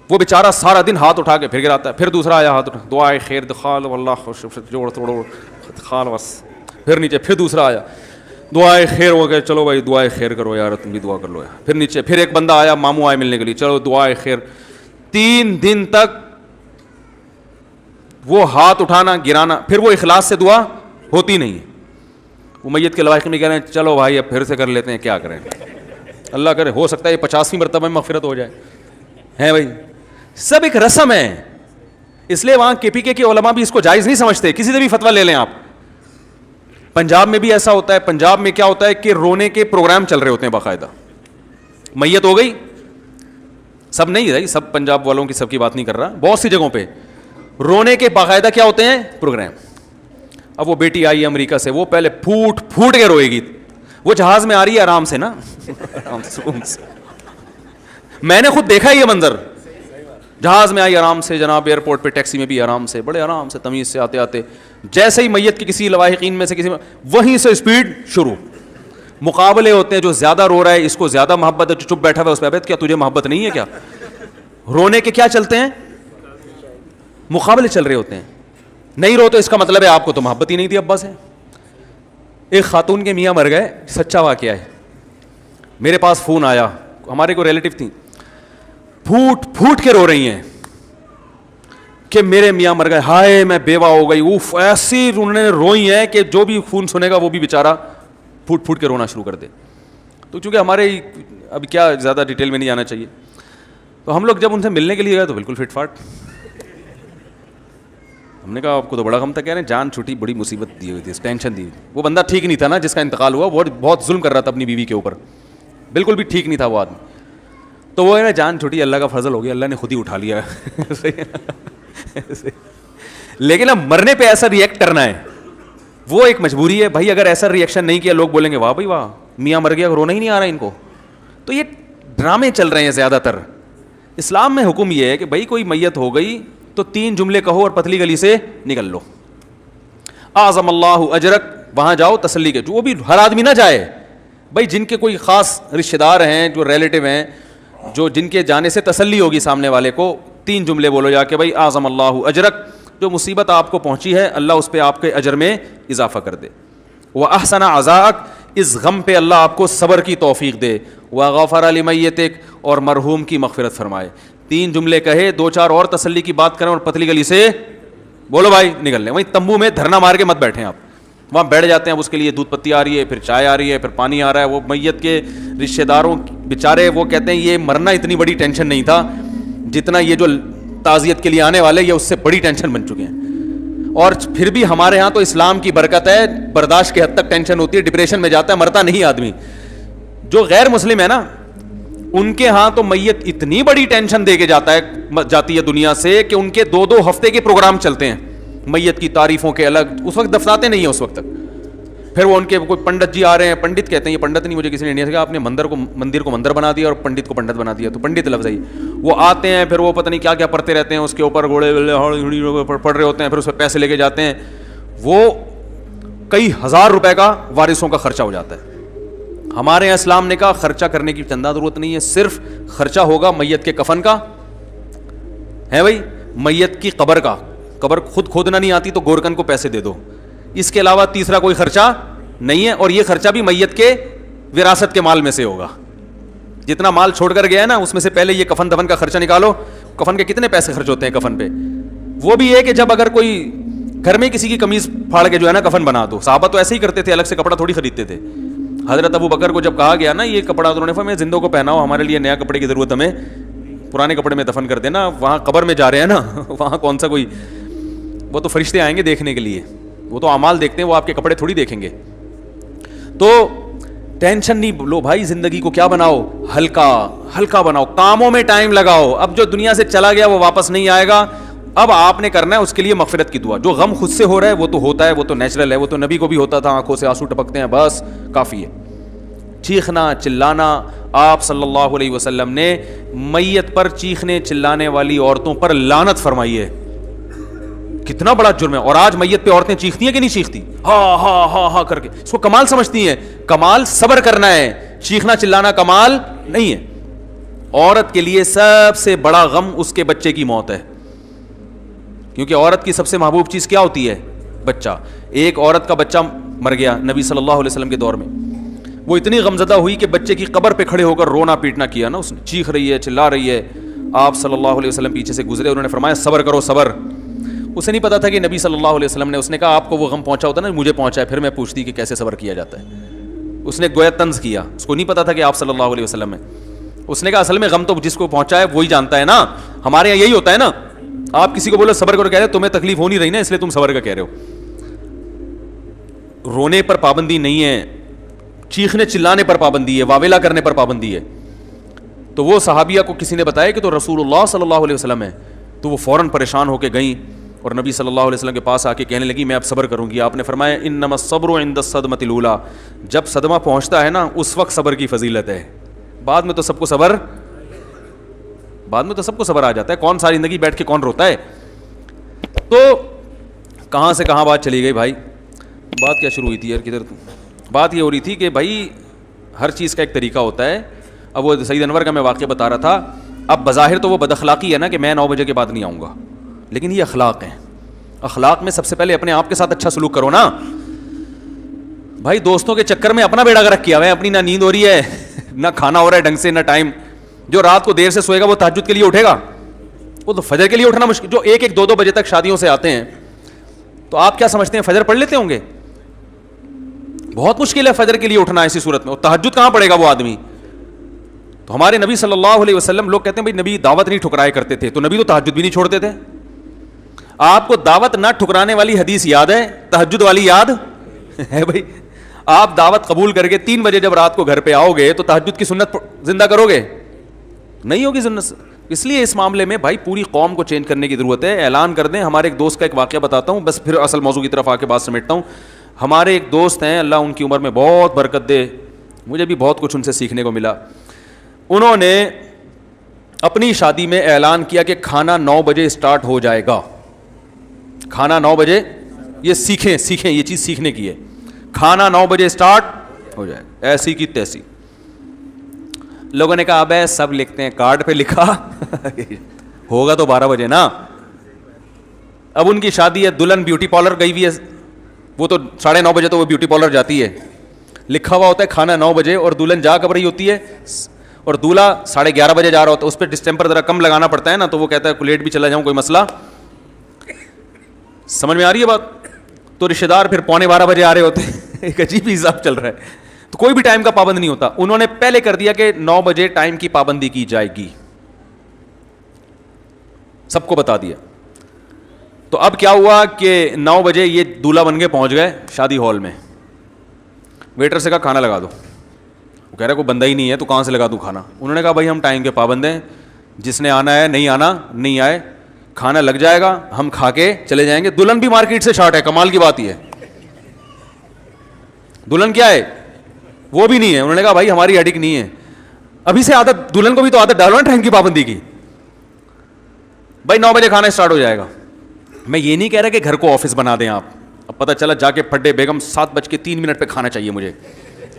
وہ بیچارہ سارا دن ہاتھ اٹھا کے پھر گراتا ہے, پھر دوسرا آیا ہاتھ اٹھا, دعائے خیر دخال واللہ خوش جوڑ توڑو خال بس, پھر نیچے, پھر دوسرا آیا, دعائے خیر ہو گئے, چلو بھائی دعائے خیر کرو یار, تم بھی دعا کر لو یار. پھر نیچے, پھر ایک بندہ آیا, ماموں آئے ملنے کے لیے, چلو دعائے خیر. 3 دن تک وہ ہاتھ اٹھانا گرانا, پھر وہ اخلاص سے دعا ہوتی نہیں. وہ میت کے لواحق میں کہہ رہے ہیں چلو بھائی اب پھر سے کر لیتے ہیں, کیا کریں, اللہ کرے ہو سکتا ہے یہ 50ویں مرتبہ میں مغفرت ہو جائے. ہیں بھائی, سب ایک رسم ہے. اس لیے وہاں کے پی کے علماء بھی اس کو جائز نہیں سمجھتے, کسی سے بھی فتویٰ لے لیں آپ. پنجاب میں بھی ایسا ہوتا ہے. پنجاب میں کیا ہوتا ہے کہ رونے کے پروگرام چل رہے ہوتے ہیں باقاعدہ. میت ہو گئی, سب نہیں ہے, سب پنجاب والوں کی سب کی بات نہیں کر رہا, بہت سی جگہوں پہ رونے کے باقاعدہ کیا ہوتے ہیں پروگرام. اب وہ بیٹی آئی امریکہ سے, وہ پہلے پھوٹ پھوٹ کے روئے گی. وہ جہاز میں آ رہی ہے آرام سے نا, آرام سے. میں نے خود دیکھا یہ منظر, جہاز میں آئی آرام سے, جناب ایئرپورٹ پہ ٹیکسی میں بھی آرام سے, بڑے آرام سے تمیز سے آتے آتے, جیسے ہی میت کی کسی لواحقین میں سے کسی میں, وہیں سے اسپیڈ شروع. مقابلے ہوتے ہیں, جو زیادہ رو رہا ہے اس کو زیادہ محبت ہے, جو چپ بیٹھا ہوا ہے اس پہ ابد کیا تجھے محبت نہیں ہے کیا. رونے کے کیا چلتے ہیں, مقابلے چل رہے ہوتے ہیں. نہیں رو تو اس کا مطلب ہے آپ کو تو محبت ہی نہیں تھی ابا سے. ایک خاتون کے میاں مر گئے, سچا واقعہ ہے. میرے پاس فون آیا, ہمارے کو ریلیٹو تھیں, پھوٹ پھوٹ کے رو رہی ہیں. کہ میرے میاں مر گئے, ہائے میں بیوہ ہو گئی, اوف, ایسی انہوں نے روئی ہیں کہ جو بھی خون سنے گا وہ بھی بیچارہ پھوٹ پھوٹ کے رونا شروع کر دے. تو چونکہ ہمارے اب کیا زیادہ ڈیٹیل میں نہیں جانا چاہیے, تو ہم لوگ جب ان سے ملنے کے لیے گئے تو بالکل فٹ فاٹ. ہم نے کہا آپ کو تو بڑا غم تھا, کہہ رہے ہیں جان چھوٹی, بڑی مصیبت دی ہوئی تھی, ٹینشن دی. وہ بندہ ٹھیک نہیں تھا نا جس کا انتقال ہوا, وہ بہت ظلم کر رہا تھا اپنی بیوی کے اوپر, بالکل بھی ٹھیک نہیں تھا وہ آدمی. تو وہ ہے نا جان چھوٹی, اللہ کا فضل ہو گیا, اللہ نے خود ہی اٹھا لیا. لیکن اب مرنے پہ ایسا ریئیکٹ کرنا ہے وہ ایک مجبوری ہے بھائی. اگر ایسا ریئیکشن نہیں کیا لوگ بولیں گے واہ بھائی واہ, میاں مر گیا, رونا ہی نہیں آ رہا ان کو. تو یہ ڈرامے چل رہے ہیں زیادہ تر. اسلام میں حکم یہ ہے کہ بھائی کوئی میت ہو گئی تو 3 جملے کہو اور پتلی گلی سے نکل لو. اعظم اللہ اجرک, وہاں جاؤ تسلی کے, جو وہ بھی ہر آدمی نہ جائے بھائی, جن کے کوئی خاص رشتہ دار ہیں, جو ریلیٹیو ہیں, جو جن کے جانے سے تسلی ہوگی سامنے والے کو, 3 جملے بولو جا کے بھائی اعظم اللہ اجرک, جو مصیبت آپ کو پہنچی ہے اللہ اس پہ آپ کے اجر میں اضافہ کر دے. واحسن عزاءک, اس غم پہ اللہ آپ کو صبر کی توفیق دے. وغفر لمیتک, اور مرحوم کی مغفرت فرمائے. 3 جملے کہے, 2-4 اور تسلی کی بات کریں اور پتلی گلی سے بولو بھائی نکل لیں. وہیں تمبو میں دھرنا مار کے مت بیٹھیں آپ, وہاں بیٹھ جاتے ہیں, اب اس کے لیے دودھ پتی آ رہی ہے, پھر چائے آ رہی ہے, پھر پانی آ رہا ہے. وہ میت کے رشتہ داروں بیچارے وہ کہتے ہیں یہ مرنا اتنی بڑی ٹینشن نہیں تھا جتنا یہ جو تعزیت کے لیے آنے والے یہ اس سے بڑی ٹینشن بن چکے ہیں. اور پھر بھی ہمارے ہاں تو اسلام کی برکت ہے, برداشت کے حد تک ٹینشن ہوتی ہے, ڈپریشن میں جاتا ہے, مرتا نہیں آدمی. جو غیر مسلم ہے نا ان کے ہاں تو میت اتنی بڑی ٹینشن دے کے جاتی ہے دنیا سے کہ ان کے 2-2 ہفتے کے پروگرام چلتے ہیں میت کی تعریفوں کے الگ. اس وقت دفناتے نہیں ہیں اس وقت تک. پھر وہ ان کے کوئی پنڈت جی آ رہے ہیں, پنڈت کہتے ہیں, یہ پنڈت نہیں, مجھے کسی نے انڈیا سے کہا آپ نے مندر کو مندر بنا دیا اور پنڈت کو پنڈت بنا دیا. تو پنڈت لفظ ہے, وہ آتے ہیں, پھر وہ پتہ نہیں کیا کیا پڑھتے رہتے ہیں, اس کے اوپر گھوڑے پڑھ رہے ہوتے ہیں, پھر اس پہ پیسے لے کے جاتے ہیں. وہ کئی ہزار روپے کا وارثوں کا خرچہ ہو جاتا ہے. ہمارے یہاں اسلام نے کہا خرچہ کرنے کی چندہ ضرورت نہیں ہے, صرف خرچہ ہوگا میت کے کفن کا ہے بھائی, میت کی قبر کا. قبر خود کھودنا نہیں آتی تو گورکن کو پیسے دے دو, اس کے علاوہ تیسرا کوئی خرچہ نہیں ہے. اور یہ خرچہ بھی میت کے وراثت کے مال میں سے ہوگا. جتنا مال چھوڑ کر گیا ہے نا اس میں سے پہلے یہ کفن دفن کا خرچہ نکالو. کفن کے کتنے پیسے خرچ ہوتے ہیں کفن پہ. وہ بھی ہے کہ جب اگر کوئی گھر میں کسی کی قمیض پھاڑ کے جو ہے نا کفن بنا دو, صحابہ تو ایسے ہی کرتے تھے, الگ سے کپڑا تھوڑی خریدتے تھے. حضرت ابو بکر کو جب کہا گیا نا یہ کپڑا, انہوں نے فرمایا زندوں کو پہناؤ, ہمارے لیے نیا کپڑے کی ضرورت, ہمیں پرانے کپڑے میں دفن کر دینا. وہاں قبر میں جا رہے ہیں نا, وہاں کون سا کوئی, وہ تو فرشتے آئیں گے دیکھنے کے لیے, وہ تو اعمال دیکھتے ہیں, وہ آپ کے کپڑے تھوڑی دیکھیں گے. تو ٹینشن نہیں لو بھائی, زندگی کو کیا بناؤ, ہلکا ہلکا بناؤ, کاموں میں ٹائم لگاؤ. اب جو دنیا سے چلا گیا وہ واپس نہیں آئے گا, اب آپ نے کرنا ہے اس کے لیے مغفرت کی دعا. جو غم خود سے ہو رہا ہے وہ تو ہوتا ہے, وہ تو نیچرل ہے, وہ تو نبی کو بھی ہوتا تھا, آنکھوں سے آنسو ٹپکتے ہیں, بس کافی ہے. چیخنا چلانا, آپ صلی اللہ علیہ وسلم نے میت پر چیخنے چلانے والی عورتوں پر لعنت فرمائی ہے. کتنا بڑا جرم ہے. اور آج میت پہ عورتیں چیختی ہیں کہ نہیں چیختی, ہاں ہاں ہاں ہاں کر کے, اس کو کمال سمجھتی ہیں. کمال صبر کرنا ہے, چیخنا چلانا کمال نہیں ہے. عورت کے لیے سب سے بڑا غم اس کے بچے کی موت ہے, کیونکہ عورت کی سب سے محبوب چیز کیا ہوتی ہے, بچہ. ایک عورت کا بچہ مر گیا نبی صلی اللہ علیہ وسلم کے دور میں, وہ اتنی غمزدہ ہوئی کہ بچے کی قبر پہ کھڑے ہو کر رونا پیٹنا کیا نا, اس نے چیخ رہی ہے, چلا رہی ہے. آپ صلی اللہ علیہ وسلم پیچھے سے گزرے, انہوں نے فرمایا صبر کرو صبر. اسے نہیں پتا تھا کہ نبی صلی اللہ علیہ وسلم نے, اس نے کہا آپ کو وہ غم پہنچا ہوتا نا, مجھے پہنچا ہے, پھر میں پوچھتی کہ کیسے صبر کیا جاتا ہے. اس نے گویا طنز کیا, اس کو نہیں پتا تھا کہ آپ صلی اللہ علیہ وسلم ہیں. اس نے کہا اصل میں غم تو جس کو پہنچا ہے وہی جانتا ہے نا, ہمارے یہاں یہی ہوتا ہے نا, آپ کسی کو بولو صبر کرو, کہہ رہے تمہیں تکلیف ہو نہیں رہی نا اس لیے تم صبر کا کہہ رہے ہو. رونے پر پابندی نہیں ہے, چیخنے چلانے پر پابندی ہے, واویلا کرنے پر پابندی ہے. تو وہ صحابیہ کو کسی نے بتایا کہ تو رسول اللہ صلی اللہ علیہ وسلم ہے, تو وہ فوراً پریشان ہو کے گئیں اور نبی صلی اللہ علیہ وسلم کے پاس آ کے کہنے لگی میں اب صبر کروں گی. آپ نے فرمایا انما الصبر عند الصدمۃ الاولى, جب صدمہ پہنچتا ہے نا اس وقت صبر کی فضیلت ہے, بعد میں تو سب کو صبر آ جاتا ہے. کون ساری زندگی بیٹھ کے کون روتا ہے. تو کہاں سے کہاں بات چلی گئی بھائی, بات کیا شروع ہوئی تھی یار, کدھر بات یہ ہو رہی تھی کہ بھائی ہر چیز کا ایک طریقہ ہوتا ہے. اب وہ سید انور کا میں واقعہ بتا رہا تھا. اب بظاہر تو وہ بد اخلاقی ہے نا کہ میں 9 بجے کے بعد نہیں آؤں گا, لیکن یہ اخلاق ہیں. اخلاق میں سب سے پہلے اپنے آپ کے ساتھ اچھا سلوک کرو نا بھائی. دوستوں کے چکر میں اپنا بیڑا غرق کیا ہوا ہے, اپنی نہ نیند ہو رہی ہے, نہ کھانا ہو رہا ہے ڈھنگ سے, نہ ٹائم. جو رات کو دیر سے سوئے گا وہ تہجد کے لیے اٹھے گا, وہ تو فجر کے لیے اٹھنا مشکل, جو 1-2 بجے تک شادیوں سے آتے ہیں, تو آپ کیا سمجھتے ہیں فجر پڑھ لیتے ہوں گے؟ بہت مشکل ہے فجر کے لیے اٹھنا ایسی صورت میں, اور تہجد کہاں پڑے گا وہ آدمی؟ تو ہمارے نبی صلی اللہ علیہ وسلم, لوگ کہتے ہیں بھائی نبی دعوت نہیں ٹھکرایا کرتے تھے, تو نبی تو تہجد بھی نہیں چھوڑتے تھے. آپ کو دعوت نہ ٹھکرانے والی حدیث یاد ہے, تہجد والی یاد ہے بھائی؟ آپ دعوت قبول کر کے 3 بجے جب رات کو گھر پہ آؤ گے تو تہجد کی سنت زندہ کرو گے؟ نہیں ہوگی سنت. اس لیے اس معاملے میں بھائی پوری قوم کو چینج کرنے کی ضرورت ہے. اعلان کر دیں. ہمارے ایک دوست کا ایک واقعہ بتاتا ہوں, بس پھر اصل موضوع کی طرف آ کے بات سمیٹتا ہوں. ہمارے ایک دوست ہیں, اللہ ان کی عمر میں بہت برکت دے, مجھے بھی بہت کچھ ان سے سیکھنے کو ملا. انہوں نے اپنی شادی میں اعلان کیا کہ کھانا 9 بجے اسٹارٹ ہو جائے گا. کھانا 9 بجے, یہ سیکھیں, یہ چیز سیکھنے کی ہے. کھانا 9 بجے اسٹارٹ ہو جائے, ایسی کی تیسی. لوگوں نے کہا ابے سب لکھتے ہیں, کارڈ پہ لکھا ہوگا تو 12 بجے نا. اب ان کی شادی ہے, دلہن بیوٹی پارلر گئی ہوئی ہے, وہ تو 9:30 بجے تو وہ بیوٹی پارلر جاتی ہے. لکھا ہوا ہوتا ہے کھانا 9 بجے, اور دلہن جا کب رہی ہوتی ہے, اور دولہا 11:30 بجے جا رہا ہوتا ہے. اس پہ ڈسٹمپر ذرا کم لگانا پڑتا ہے نا, تو وہ کہتا ہے لیٹ بھی چلا جاؤں کوئی مسئلہ. سمجھ میں آ رہی ہے بات؟ تو رشتے دار پھر 11:45 بجے آ رہے ہوتے ہیں. ایک عجیب ہی حساب چل رہا ہے. تو کوئی بھی ٹائم کا پابند نہیں ہوتا. انہوں نے پہلے کر دیا کہ 9 بجے ٹائم کی پابندی کی جائے گی, سب کو بتا دیا. تو اب کیا ہوا کہ 9 بجے یہ دولہا بن کے پہنچ گئے شادی ہال میں. ویٹر سے کہا کھانا لگا دو. وہ کہہ رہا کوئی بندہ ہی نہیں ہے تو کہاں سے لگا دوں کھانا. انہوں نے کہا بھائی ہم ٹائم کے پابند ہیں, جس نے آنا ہے, نہیں آنا نہیں آئے, کھانا لگ جائے گا, ہم کھا کے چلے جائیں گے. دلہن بھی مارکیٹ سے شارٹ ہے, کمال کی بات یہ ہے. دلہن کیا ہے, وہ بھی نہیں ہے. انہوں نے کہا بھائی ہماری ہڈک نہیں ہے. ابھی سے عادت, دلہن کو بھی تو عادت ڈالو نا ٹائم کی پابندی کی. بھائی 9 بجے کھانا اسٹارٹ ہو جائے گا. میں یہ نہیں کہہ رہا کہ گھر کو آفس بنا دیں آپ. اب پتہ چلا جا کے پھڈے بیگم 7:03 پہ کھانا چاہیے مجھے,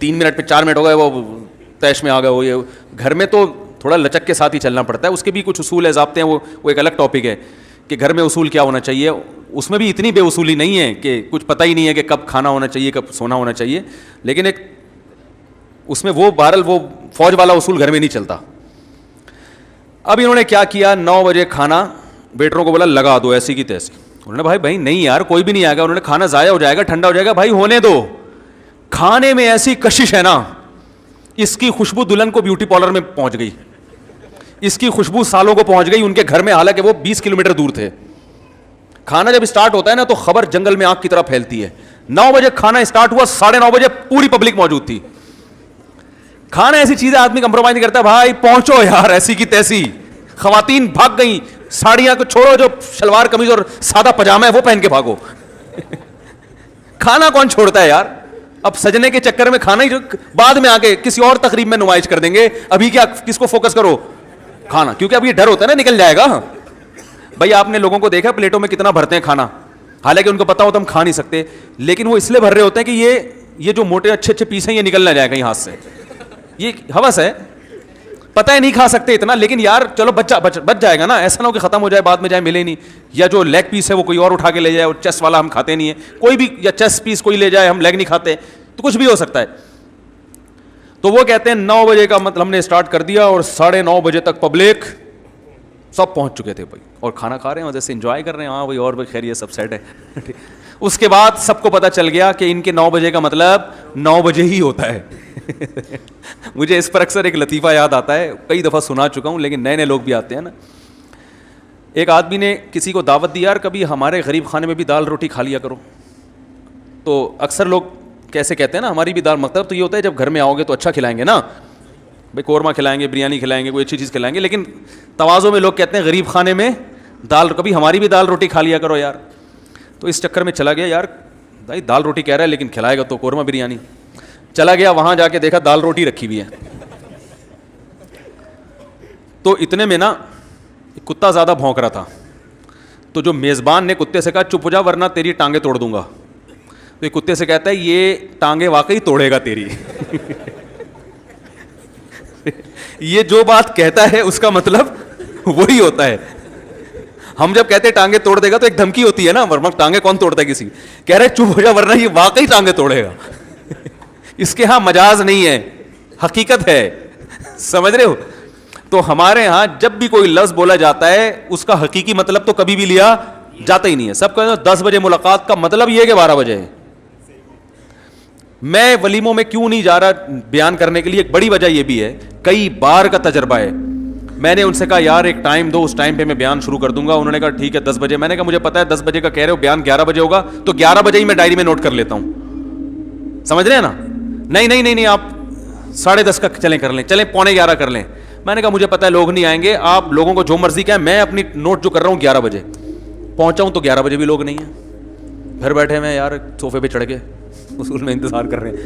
3 منٹ پہ 4 منٹ ہو گئے, وہ تیش میں آ گئے. وہ یہ گھر میں تو تھوڑا لچک کے ساتھ ہی چلنا پڑتا ہے. اس کے بھی کچھ اصول ہے, ضابطے ہیں, وہ ایک الگ ٹاپک ہے کہ گھر میں اصول کیا ہونا چاہیے. اس میں بھی اتنی بے اصولی نہیں ہے کہ کچھ پتہ ہی نہیں ہے کہ کب کھانا ہونا چاہیے, کب سونا ہونا چاہیے. لیکن ایک اس میں وہ بہرحال وہ فوج والا اصول گھر میں نہیں چلتا. اب انہوں نے کیا کیا, 9 بجے کھانا ویٹروں کو بولا لگا دو ایسی کی تیسی. انہوں نے بھائی نہیں یار کوئی بھی نہیں آئے گا. انہوں نے کھانا ضائع ہو جائے گا, ٹھنڈا ہو جائے گا. بھائی ہونے دو. کھانے میں ایسی کشش ہے نا, اس کی خوشبو دلہن کو بیوٹی پارلر میں پہنچ گئی, اس کی خوشبو سالوں کو پہنچ گئی ان کے گھر میں, حالانکہ وہ 20 کلومیٹر دور تھے. کھانا جب اسٹارٹ ہوتا ہے نا تو خبر جنگل میں آگ کی طرح پھیلتی ہے. 9 بجے کھانا اسٹارٹ ہوا, 9:30 بجے پوری پبلک موجود تھی. کھانا ایسی چیز ہے آدمی کمپرومائز نہیں کرتا. بھائی پہنچو یار, ایسی کی تیسی. خواتین بھاگ گئیں, ساڑیاں کو چھوڑو, جو شلوار قمیض اور سادہ پجامہ ہے وہ پہن کے بھاگو. کھانا کون چھوڑتا ہے یار؟ اب سجنے کے چکر میں کھانا ہی بعد میں آ کے کسی اور تقریب میں نمائش کر دیں گے. ابھی کیا کس کو فوکس کرو؟ کھانا. کیونکہ اب یہ ڈر ہوتا ہے نا نکل جائے گا. بھائی آپ نے لوگوں کو دیکھا پلیٹوں میں کتنا بھرتے ہیں کھانا, حالانکہ ان کو پتا ہوتا ہم کھا نہیں سکتے, لیکن وہ اس لیے بھر رہے ہوتے ہیں کہ یہ جو موٹے اچھے پیس ہیں یہ نکل نہ جائے کہیں ہاتھ سے. یہ ہوس ہے, پتہ ہے نہیں کھا سکتے اتنا, لیکن یار چلو بچ جائے گا نا. ایسا نہ ہو کہ ختم ہو جائے بعد میں جائے ملے نہیں, یا جو لیگ پیس ہے وہ کوئی اور اٹھا کے لے جائے, اور چیسٹ والا ہم کھاتے نہیں ہے کوئی بھی, یا چیسٹ پیس کوئی لے جائے, ہم لیگ نہیں کھاتے, تو کچھ بھی ہو سکتا ہے. تو وہ کہتے ہیں 9 بجے کا مطلب ہم نے اسٹارٹ کر دیا, اور 9:30 بجے تک پبلک سب پہنچ چکے تھے بھائی, اور کھانا کھا رہے ہیں, وجہ سے انجوائے کر رہے ہیں. ہاں بھائی اور بھی خیریت سب سیٹ ہے. اس کے بعد سب کو پتہ چل گیا کہ ان کے 9 بجے کا مطلب 9 بجے ہی ہوتا ہے. مجھے اس پر اکثر ایک لطیفہ یاد آتا ہے, کئی دفعہ سنا چکا ہوں, لیکن نئے لوگ بھی آتے ہیں نا. ایک آدمی نے کسی کو دعوت دی, یار کبھی ہمارے غریب خانے میں بھی دال روٹی کھا لیا کرو. تو اکثر لوگ کیسے کہتے ہیں نا, ہماری بھی دال, مطلب تو یہ ہوتا ہے جب گھر میں آؤ گے تو اچھا کھلائیں گے نا بھائی, قورمہ کھلائیں گے, بریانی کھلائیں گے, کوئی اچھی چیز کھلائیں گے. لیکن تواضع میں لوگ کہتے ہیں غریب خانے میں دال, کبھی ہماری بھی دال روٹی کھا لیا کرو یار. تو اس چکر میں چلا گیا, یار بھائی دال روٹی کہہ رہا ہے لیکن کھلائے گا تو قورمہ بریانی. چلا گیا وہاں, جا کے دیکھا دال روٹی رکھی ہوئی ہے. تو اتنے میں نا کتا زیادہ بھونک رہا تھا, تو جو میزبان نے کتے سے کہا چپ ہو جا ورنہ تیری ٹانگیں توڑ دوں گا. تو یہ کتے سے کہتا ہے یہ ٹانگیں واقعی توڑے گا تیری. یہ جو بات کہتا ہے اس کا مطلب وہی ہوتا ہے. ہم جب کہتے ہیں ٹانگیں توڑ دے گا تو ایک دھمکی ہوتی ہے نا, ورنہ ٹانگیں کون توڑتا ہے کسی. کہہ رہے چپ ہو جا ورنہ یہ واقعی ٹانگیں توڑے گا. اس کے ہاں مجاز نہیں ہے, حقیقت ہے. سمجھ رہے ہو؟ تو ہمارے ہاں جب بھی کوئی لفظ بولا جاتا ہے اس کا حقیقی مطلب تو کبھی بھی لیا جاتا ہی نہیں ہے. سب کہتے ہیں 10 بجے ملاقات کا مطلب یہ ہے کہ 12 بجے ہے. میں ولیموں میں کیوں نہیں جا رہا بیان کرنے کے لیے, ایک بڑی وجہ یہ بھی ہے, کئی بار کا تجربہ ہے. میں نے ان سے کہا یار ایک ٹائم دو, اس ٹائم پہ میں بیان شروع کر دوں گا. انہوں نے کہا ٹھیک ہے 10 بجے. میں نے کہا مجھے پتا ہے 10 بجے کا کہہ رہے ہو, بیان 11 بجے ہوگا, تو 11 بجے ہی میں ڈائری میں نوٹ کر لیتا ہوں. سمجھ رہے ہیں نا؟ نہیں آپ 10:30 کا چلیں کر لیں, چلیں 11:15 کر لیں. میں نے کہا مجھے پتا ہے لوگ نہیں آئیں گے, آپ لوگوں کو جو مرضی کہیں, میں اپنی نوٹ جو کر رہا ہوں 11 بجے پہنچا ہوں, تو 11 بجے بھی لوگ نہیں ہیں, گھر بیٹھے ہوئے یار صوفے پہ چڑھ کے اصول میں انتظار کر رہے ہیں.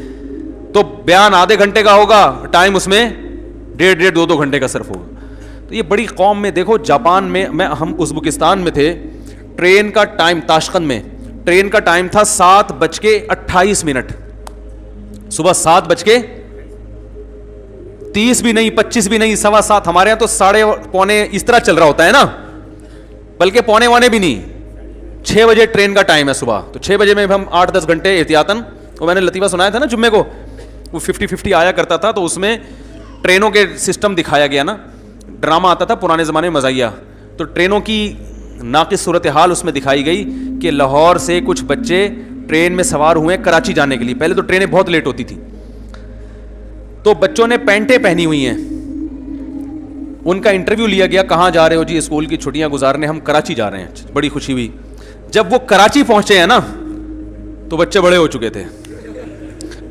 تو بیان آدھے گھنٹے کا ہوگا, ٹائم اس میں 1.5-2 گھنٹے کا صرف ہوگا. تو یہ بڑی قوم میں دیکھو, جاپان میں ہم ازبکستان میں تھے, ٹرین کا ٹائم تاشقند میں ٹرین کا ٹائم تھا 7:28, صبح 7:30 بھی نہیں, 25 بھی نہیں, 7:15. ہمارے یہاں تو 7:45 اس طرح چل رہا ہوتا ہے نا, بلکہ 7:45 بھی نہیں, 6 بجے ٹرین کا ٹائم ہے صبح. تو 6 بجے میں ہم 8-10 گھنٹے احتیاطاً, وہ میں نے لطیفہ سنایا تھا نا جمعے کو, وہ 50-50 آیا کرتا تھا, تو اس میں ٹرینوں کے سسٹم دکھایا گیا نا, ڈرامہ آتا تھا پرانے زمانے میں مزاحیہ, تو ٹرینوں کی ناقص صورتحال اس میں دکھائی گئی کہ لاہور سے کچھ بچے ٹرین میں سوار ہوئے کراچی جانے کے لیے. پہلے تو ٹرینیں بہت لیٹ ہوتی تھی, تو بچوں نے پینٹیں پہنی ہوئی ہیں. ان کا انٹرویو لیا گیا, کہاں جا رہے ہو جی؟ اسکول کی چھٹیاں گزارنے, ہم کراچی جا رہے ہیں. بڑی خوشی ہوئی. جب وہ کراچی پہنچے ہیں نا, تو بچے بڑے ہو چکے تھے,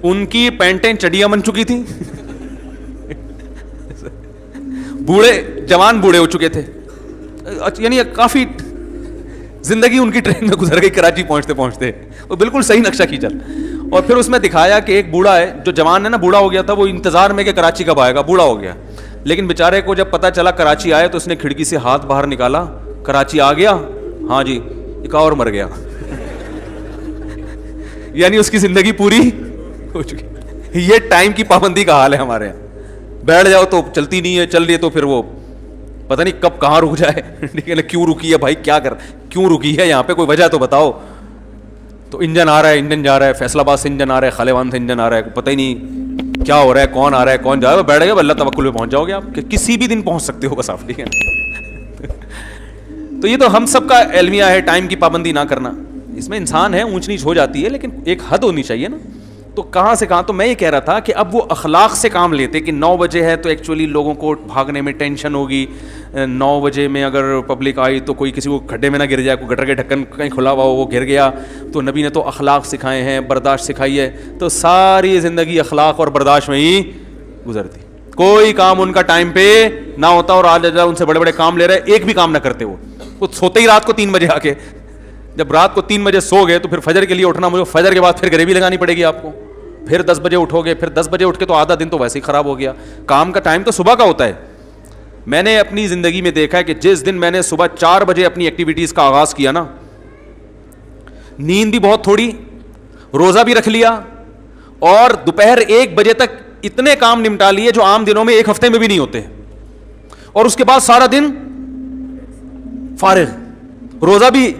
ان کی پینٹیں چڑیاں بن چکی تھیں, جوان بوڑھے ہو چکے تھے, یعنی کافی زندگی ان کی ٹرین میں گزر گئی کراچی پہنچتے پہنچتے. وہ بالکل صحیح نقشہ کھینچا. اور پھر اس میں دکھایا کہ ایک بوڑھا ہے, جو جوان ہے نا, بوڑھا ہو گیا تھا, وہ انتظار میں کہ کراچی کب آئے گا, بوڑھا ہو گیا. لیکن بیچارے کو جب پتا چلا کراچی آئے, تو اس نے کھڑکی سے ہاتھ باہر نکالا, کراچی آ گیا, ہاں جی, ایک اور مر گیا. یعنی اس کی زندگی پوری ہو چکی. یہ ٹائم کی پابندی کا حال ہے ہمارے یہاں. بیٹھ جاؤ تو چلتی نہیں ہے, چل رہی ہے تو پھر وہ پتہ نہیں کب کہاں رک جائے. کیوں رکی ہے بھائی, کیا کر, کیوں رکی ہے یہاں پہ, کوئی وجہ تو بتاؤ. تو انجن آ رہا ہے, انجن جا رہا ہے, فیصل آباد سے انجن آ رہا ہے, خالیوان سے انجن آ رہا ہے, پتہ ہی نہیں کیا ہو رہا ہے, کون آ رہا ہے, کون جا رہا ہے. بیٹھ گئے, اللہ توکل پہ پہنچ جاؤ گے آپ, کہ کسی بھی دن پہنچ سکتے ہو بس آپ. ٹھیک ہے. تو یہ تو ہم سب کا المیہ ہے, ٹائم کی پابندی نہ کرنا. اس میں انسان ہے, اونچ نیچ ہو جاتی ہے, لیکن ایک حد ہونی چاہیے نا. تو کہاں سے کہاں, تو میں یہ کہہ رہا تھا کہ اب وہ اخلاق سے کام لیتے کہ 9 بجے ہے تو ایکچولی لوگوں کو بھاگنے میں ٹینشن ہوگی. 9 بجے میں اگر پبلک آئی تو کوئی کسی کو کھڈے میں نہ گر جائے, کوئی گٹر کے ڈھکن کہیں کھلا ہوا ہو وہ گر گیا. تو نبی نے تو اخلاق سکھائے ہیں, برداشت سکھائی ہے, تو ساری زندگی اخلاق اور برداشت میں ہی گزرتی. کوئی کام ان کا ٹائم پہ نہ ہوتا, اور آج ان سے بڑے بڑے کام لے رہے, ایک بھی کام نہ کرتے. وہ سوتے ہی رات کو 3 بجے آ کے, جب رات کو 3 بجے سو گئے تو پھر فجر کے لیے اٹھنا, مجھے فجر کے بعد پھر گریوی لگانی پڑے گی آپ کو, پھر 10 بجے اٹھو گے, پھر 10 بجے اٹھ کے تو آدھا دن تو ویسے ہی خراب ہو گیا. کام کا ٹائم تو صبح کا ہوتا ہے. میں نے اپنی زندگی میں دیکھا ہے کہ جس دن میں نے صبح 4 بجے اپنی ایکٹیویٹیز کا آغاز کیا نا, نیند بھی بہت تھوڑی, روزہ بھی رکھ لیا, اور دوپہر 1 بجے تک اتنے کام نمٹا لیے جو عام دنوں میں 1 ہفتے میں بھی نہیں ہوتے, اور اس کے بعد سارا دن فارغ. روزہ بھی,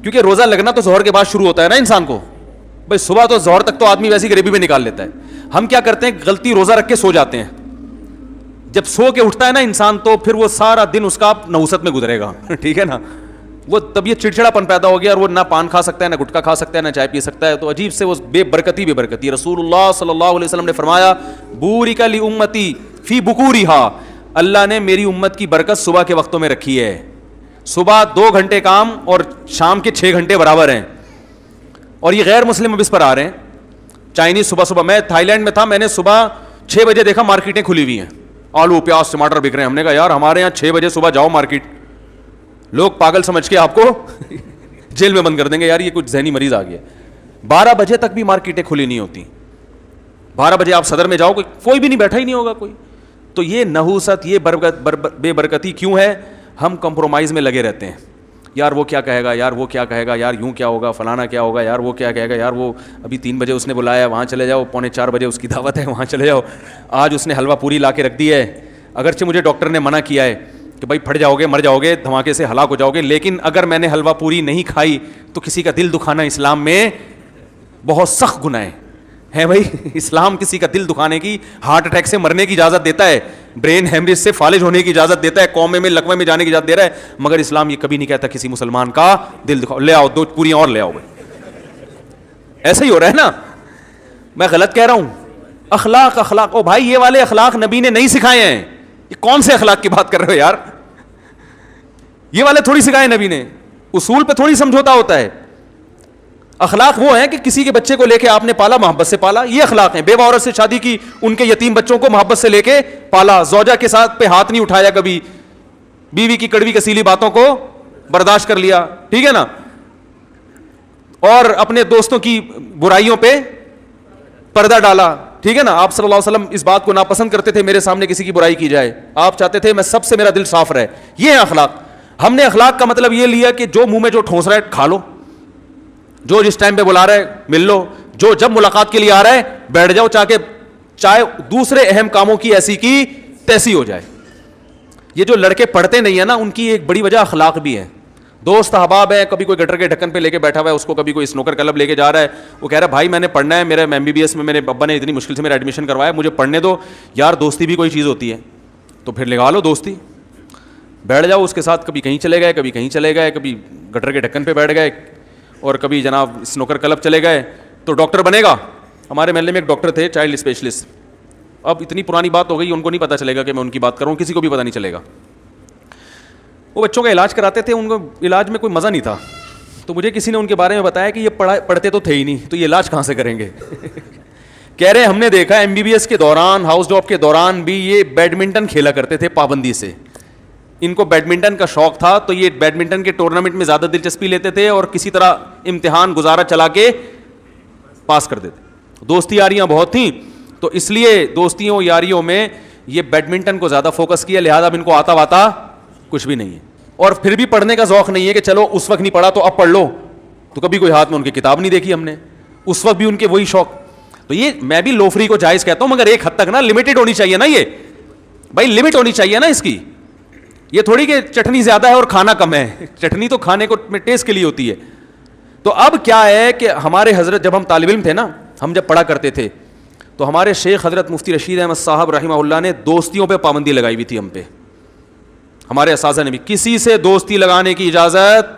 کیونکہ روزہ لگنا تو ظہر کے بعد شروع ہوتا ہے نا انسان کو, بھائی صبح تو ظہر تک تو آدمی ویسی غریبی میں نکال لیتا ہے. ہم کیا کرتے ہیں, غلطی روزہ رکھ کے سو جاتے ہیں. جب سو کے اٹھتا ہے نا انسان, تو پھر وہ سارا دن اس کا نحوست میں گزرے گا. ٹھیک ہے نا, وہ طبیعت چڑچڑاپن پیدا ہو گیا, اور وہ نہ پان کھا سکتا ہے, نہ گٹکا کھا سکتا ہے, نہ چائے پی سکتا ہے. تو عجیب سے وہ بے برکتی. رسول اللہ صلی اللہ علیہ وسلم نے فرمایا, بورک لامتی فی بکورہا, اللہ نے میری امت کی برکت صبح کے وقتوں میں رکھی ہے. صبح 2 گھنٹے کام اور شام کے 6 گھنٹے برابر ہیں. اور یہ غیر مسلم اب اس پر آ رہے ہیں. چائنیز صبح میں تھائی لینڈ میں تھا, میں نے صبح 6 بجے دیکھا مارکیٹیں کھلی ہوئی ہیں, آلو پیاز ٹماٹر بک رہے ہیں. ہم نے کہا یار ہمارے یہاں 6 بجے صبح جاؤ مارکیٹ, لوگ پاگل سمجھ کے آپ کو جیل میں بند کر دیں گے, یار یہ کچھ ذہنی مریض آ گیا. 12 بجے تک بھی مارکیٹیں کھلی نہیں ہوتی. 12 بجے آپ صدر میں جاؤ, کوئی بھی نہیں, بیٹھا ہی نہیں ہوگا کوئی. تو یہ نحوست, یہ بے برکتی کیوں ہے؟ ہم کمپرومائز میں لگے رہتے ہیں. یار وہ کیا کہے گا, یار وہ کیا کہے گا, یار یوں کیا ہوگا, فلانا کیا ہوگا, یار وہ کیا کہے گا, یار وہ ابھی 3 بجے اس نے بلایا وہاں چلے جاؤ, 3:45 بجے اس کی دعوت ہے وہاں چلے جاؤ, آج اس نے حلوہ پوری لا کے رکھ دی ہے. اگرچہ مجھے ڈاکٹر نے منع کیا ہے کہ بھائی پھٹ جاؤ گے, مر جاؤ گے, دھماکے سے ہلاک ہو جاؤ گے, لیکن اگر میں نے حلوہ پوری نہیں کھائی تو کسی کا دل دکھانا اسلام میں بہت سخت گناہ ہے بھائی. اسلام کسی کا دل دکھانے کی, ہارٹ اٹیک سے مرنے کی اجازت دیتا ہے, برین ہیمریج سے فالج ہونے کی اجازت دیتا ہے, قومے میں لقمے میں جانے کی اجازت دے رہا ہے, مگر اسلام یہ کبھی نہیں کہتا کسی مسلمان کا دل دکھاؤ, لے آؤ 2 پوریاں اور لے آؤ بھائی. ایسا ہی ہو رہا ہے نا, میں غلط کہہ رہا ہوں؟ اخلاق اخلاق, او بھائی یہ والے اخلاق نبی نے نہیں سکھائے ہیں. یہ کون سے اخلاق کی بات کر رہے ہو یار؟ یہ والے تھوڑی سکھائے نبی نے, اصول پہ تھوڑی سمجھوتا ہوتا ہے. اخلاق وہ ہیں کہ کسی کے بچے کو لے کے آپ نے پالا, محبت سے پالا, یہ اخلاق ہیں. بیوہ عورت سے شادی کی, ان کے یتیم بچوں کو محبت سے لے کے پالا, زوجہ کے ساتھ پہ ہاتھ نہیں اٹھایا کبھی, بیوی کی کڑوی کسیلی باتوں کو برداشت کر لیا, ٹھیک ہے نا, اور اپنے دوستوں کی برائیوں پہ پردہ ڈالا, ٹھیک ہے نا. آپ صلی اللہ علیہ وسلم اس بات کو ناپسند کرتے تھے میرے سامنے کسی کی برائی کی جائے, آپ چاہتے تھے میں سب سے میرا دل صاف رہے. یہ ہے اخلاق. ہم نے اخلاق کا مطلب یہ لیا کہ جو منہ میں جو ٹھونس رہا ہے کھا لو, جو جس ٹائم پہ بلا رہا ہے مل لو, جو جب ملاقات کے لیے آ رہا ہے بیٹھ جاؤ, چاہے دوسرے اہم کاموں کی ایسی کی تیسی ہو جائے. یہ جو لڑکے پڑھتے نہیں ہیں نا, ان کی ایک بڑی وجہ اخلاق بھی ہے. دوست احباب ہے, کبھی کوئی گٹر کے ڈھکن پہ لے کے بیٹھا ہوا ہے, اس کو کبھی کوئی سنوکر کلب لے کے جا رہا ہے, وہ کہہ رہا ہے بھائی میں نے پڑھنا ہے, میرا MBBS میں میرے ابا نے اتنی مشکل سے میرا ایڈمیشن کروایا, مجھے پڑھنے دو یار. دوستی بھی کوئی چیز ہوتی ہے تو پھر لگا لو دوستی, بیٹھ جاؤ اس کے ساتھ. کبھی کہیں چلے گئے, کبھی کہیں چلے گئے, کبھی گٹر کے ڈھکن پہ بیٹھ گئے, اور کبھی جناب سنوکر کلب چلے گئے, تو ڈاکٹر بنے گا. ہمارے محلے میں ایک ڈاکٹر تھے, چائلڈ اسپیشلسٹ. اب اتنی پرانی بات ہو گئی, ان کو نہیں پتہ چلے گا کہ میں ان کی بات کروں, کسی کو بھی پتہ نہیں چلے گا. وہ بچوں کا علاج کراتے تھے, ان کو علاج میں کوئی مزہ نہیں تھا, تو مجھے کسی نے ان کے بارے میں بتایا کہ یہ پڑھتے تو تھے ہی نہیں, تو یہ علاج کہاں سے کریں گے. کہہ رہے ہم نے دیکھا MBBS کے دوران, ہاؤس جاب کے دوران بھی یہ بیڈمنٹن کھیلا کرتے تھے پابندی سے. ان کو بیڈمنٹن کا شوق تھا, تو یہ بیڈمنٹن کے ٹورنامنٹ میں زیادہ دلچسپی لیتے تھے, اور کسی طرح امتحان گزارا چلا کے پاس کر دیتے. دوستی یاریاں بہت تھیں, تو اس لیے دوستیوں یاریوں میں یہ بیڈمنٹن کو زیادہ فوکس کیا, لہذا اب ان کو آتا واتا کچھ بھی نہیں ہے. اور پھر بھی پڑھنے کا ذوق نہیں ہے کہ چلو اس وقت نہیں پڑھا تو اب پڑھ لو, تو کبھی کوئی ہاتھ میں ان کی کتاب نہیں دیکھی ہم نے, اس وقت بھی ان کے وہی شوق. تو یہ میں بھی لوفری کو جائز کہتا ہوں, مگر ایک حد تک نا لمیٹڈ ہونی چاہیے نا, یہ بھائی لمٹ ہونی چاہیے نا اس کی. یہ تھوڑی کہ چٹنی زیادہ ہے اور کھانا کم ہے, چٹنی تو کھانے کو ٹیسٹ کے لیے ہوتی ہے. تو اب کیا ہے کہ ہمارے حضرت جب ہم طالب علم تھے نا, ہم جب پڑھا کرتے تھے, تو ہمارے شیخ حضرت مفتی رشید احمد صاحب رحمہ اللہ نے دوستیوں پہ پابندی لگائی ہوئی تھی ہم پہ. ہمارے اساتذہ نے بھی کسی سے دوستی لگانے کی اجازت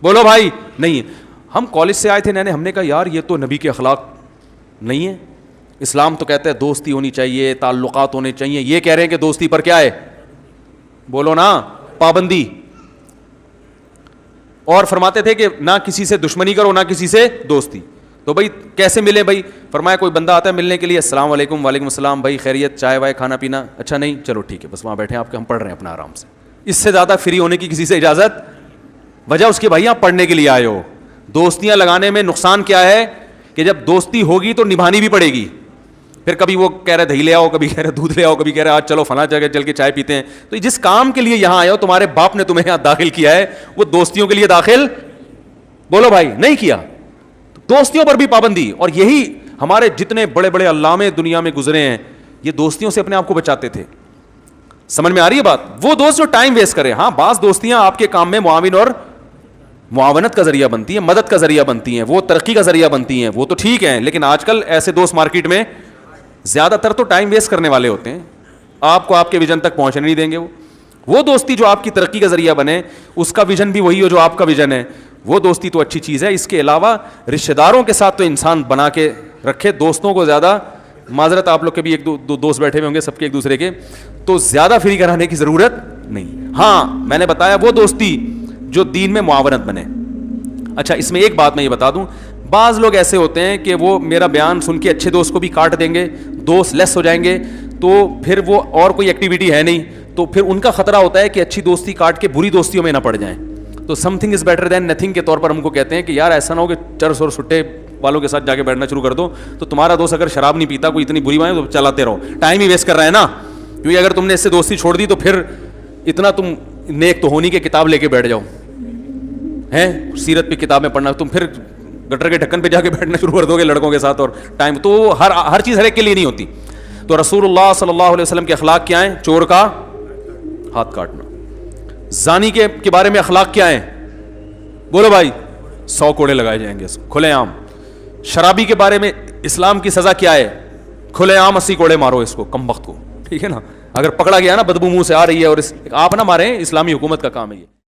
بولو بھائی نہیں. ہم کالج سے آئے تھے ہم نے کہا یار یہ تو نبی کے اخلاق نہیں ہے, اسلام تو کہتا ہے دوستی ہونی چاہیے, تعلقات ہونے چاہیے. یہ کہہ رہے ہیں کہ دوستی پر کیا ہے, بولو نا, پابندی. اور فرماتے تھے کہ نہ کسی سے دشمنی کرو نہ کسی سے دوستی. تو بھائی کیسے ملے بھائی؟ فرمایا کوئی بندہ آتا ہے ملنے کے لیے, السلام علیکم, وعلیکم السلام, بھائی خیریت, چائے وائے کھانا پینا, اچھا نہیں چلو ٹھیک ہے بس وہاں بیٹھے آپ کے, ہم پڑھ رہے ہیں اپنا آرام سے. اس سے زیادہ فری ہونے کی کسی سے اجازت, وجہ اس کی بھائی آپ پڑھنے کے لیے آئے ہو. دوستیاں لگانے میں نقصان کیا ہے کہ جب دوستی ہوگی تو نبھانی بھی پڑے گی. پھر کبھی وہ کہہ رہے دہی لے آؤ, کبھی کہہ رہے دودھ لے آؤ, کبھی کہہ رہے آج چلو فلاں جگہ چل کے چائے پیتے ہیں. تو جس کام کے لیے یہاں آئے ہو, تمہارے باپ نے تمہیں یہاں داخل کیا ہے, وہ دوستیوں کے لیے داخل بولو بھائی نہیں کیا. دوستیوں پر بھی پابندی. اور یہی ہمارے جتنے بڑے بڑے علامے دنیا میں گزرے ہیں, یہ دوستیوں سے اپنے آپ کو بچاتے تھے. سمجھ میں آ رہی ہے بات؟ وہ دوست جو ٹائم ویسٹ کرے. ہاں بعض دوستیاں آپ کے کام میں معاون اور معاونت کا ذریعہ بنتی ہیں, مدد کا ذریعہ بنتی ہیں, وہ ترقی کا ذریعہ بنتی ہیں, وہ تو ٹھیک ہیں. لیکن آج کل ایسے دوست مارکیٹ میں زیادہ تر تو ٹائم ویسٹ کرنے والے ہوتے ہیں, آپ کو آپ کے ویژن تک پہنچنے نہیں دیں گے. وہ دوستی جو آپ کی ترقی کا ذریعہ بنے, اس کا ویژن بھی وہی ہو جو آپ کا ویژن ہے, وہ دوستی تو اچھی چیز ہے. اس کے علاوہ رشتہ داروں کے ساتھ تو انسان بنا کے رکھے, دوستوں کو زیادہ, معذرت آپ لوگ کے بھی ایک دو دوست بیٹھے ہوئے ہوں گے سب کے ایک دوسرے کے, تو زیادہ فری کرانے کی ضرورت نہیں. ہاں میں نے بتایا وہ دوستی جو دین میں معاونت بنے. اچھا اس میں ایک بات میں یہ بتا دوں, بعض لوگ ایسے ہوتے ہیں کہ وہ میرا بیان سن کے اچھے دوست کو بھی کاٹ دیں گے, دوست لیس ہو جائیں گے, تو پھر وہ اور کوئی ایکٹیویٹی ہے نہیں, تو پھر ان کا خطرہ ہوتا ہے کہ اچھی دوستی کاٹ کے بری دوستیوں میں نہ پڑ جائیں. تو some thing is better than nothing کے طور پر ہم کو کہتے ہیں کہ یار ایسا نہ ہو کہ چرس اور سٹے والوں کے ساتھ جا کے بیٹھنا شروع کر دو. تو تمہارا دوست اگر شراب نہیں پیتا, کوئی اتنی بری بات ہے, تو چلاتے رہو, ٹائم ہی ویسٹ کر رہا ہے نا. کیونکہ اگر تم نے اس سے دوستی چھوڑ دی تو پھر اتنا تم نیک تو ہونی کے کتاب لے کے بیٹھ جاؤ ہیں, سیرت پہ کتابیں پڑھنا, تم پھر گٹر کے ڈھکن پہ جا کے بیٹھنا شروع کر دو گے لڑکوں کے ساتھ. اور ٹائم تو ہر چیز ہر ایک کے لیے نہیں ہوتی. تو رسول اللہ صلی اللہ علیہ وسلم کے اخلاق کیا ہیں؟ چور کا ہاتھ کاٹنا. زانی کے بارے میں اخلاق کیا ہیں؟ بولو بھائی 100 کوڑے لگائے جائیں گے کھلے عام. شرابی کے بارے میں اسلام کی سزا کیا ہے؟ کھلے عام 80 کوڑے مارو اس کو، کم بخت کو، ٹھیک ہے نا. اگر پکڑا گیا نا بدبو منہ سے آ رہی ہے اور آپ نہ ماریں، اسلامی حکومت کا کام ہے یہ.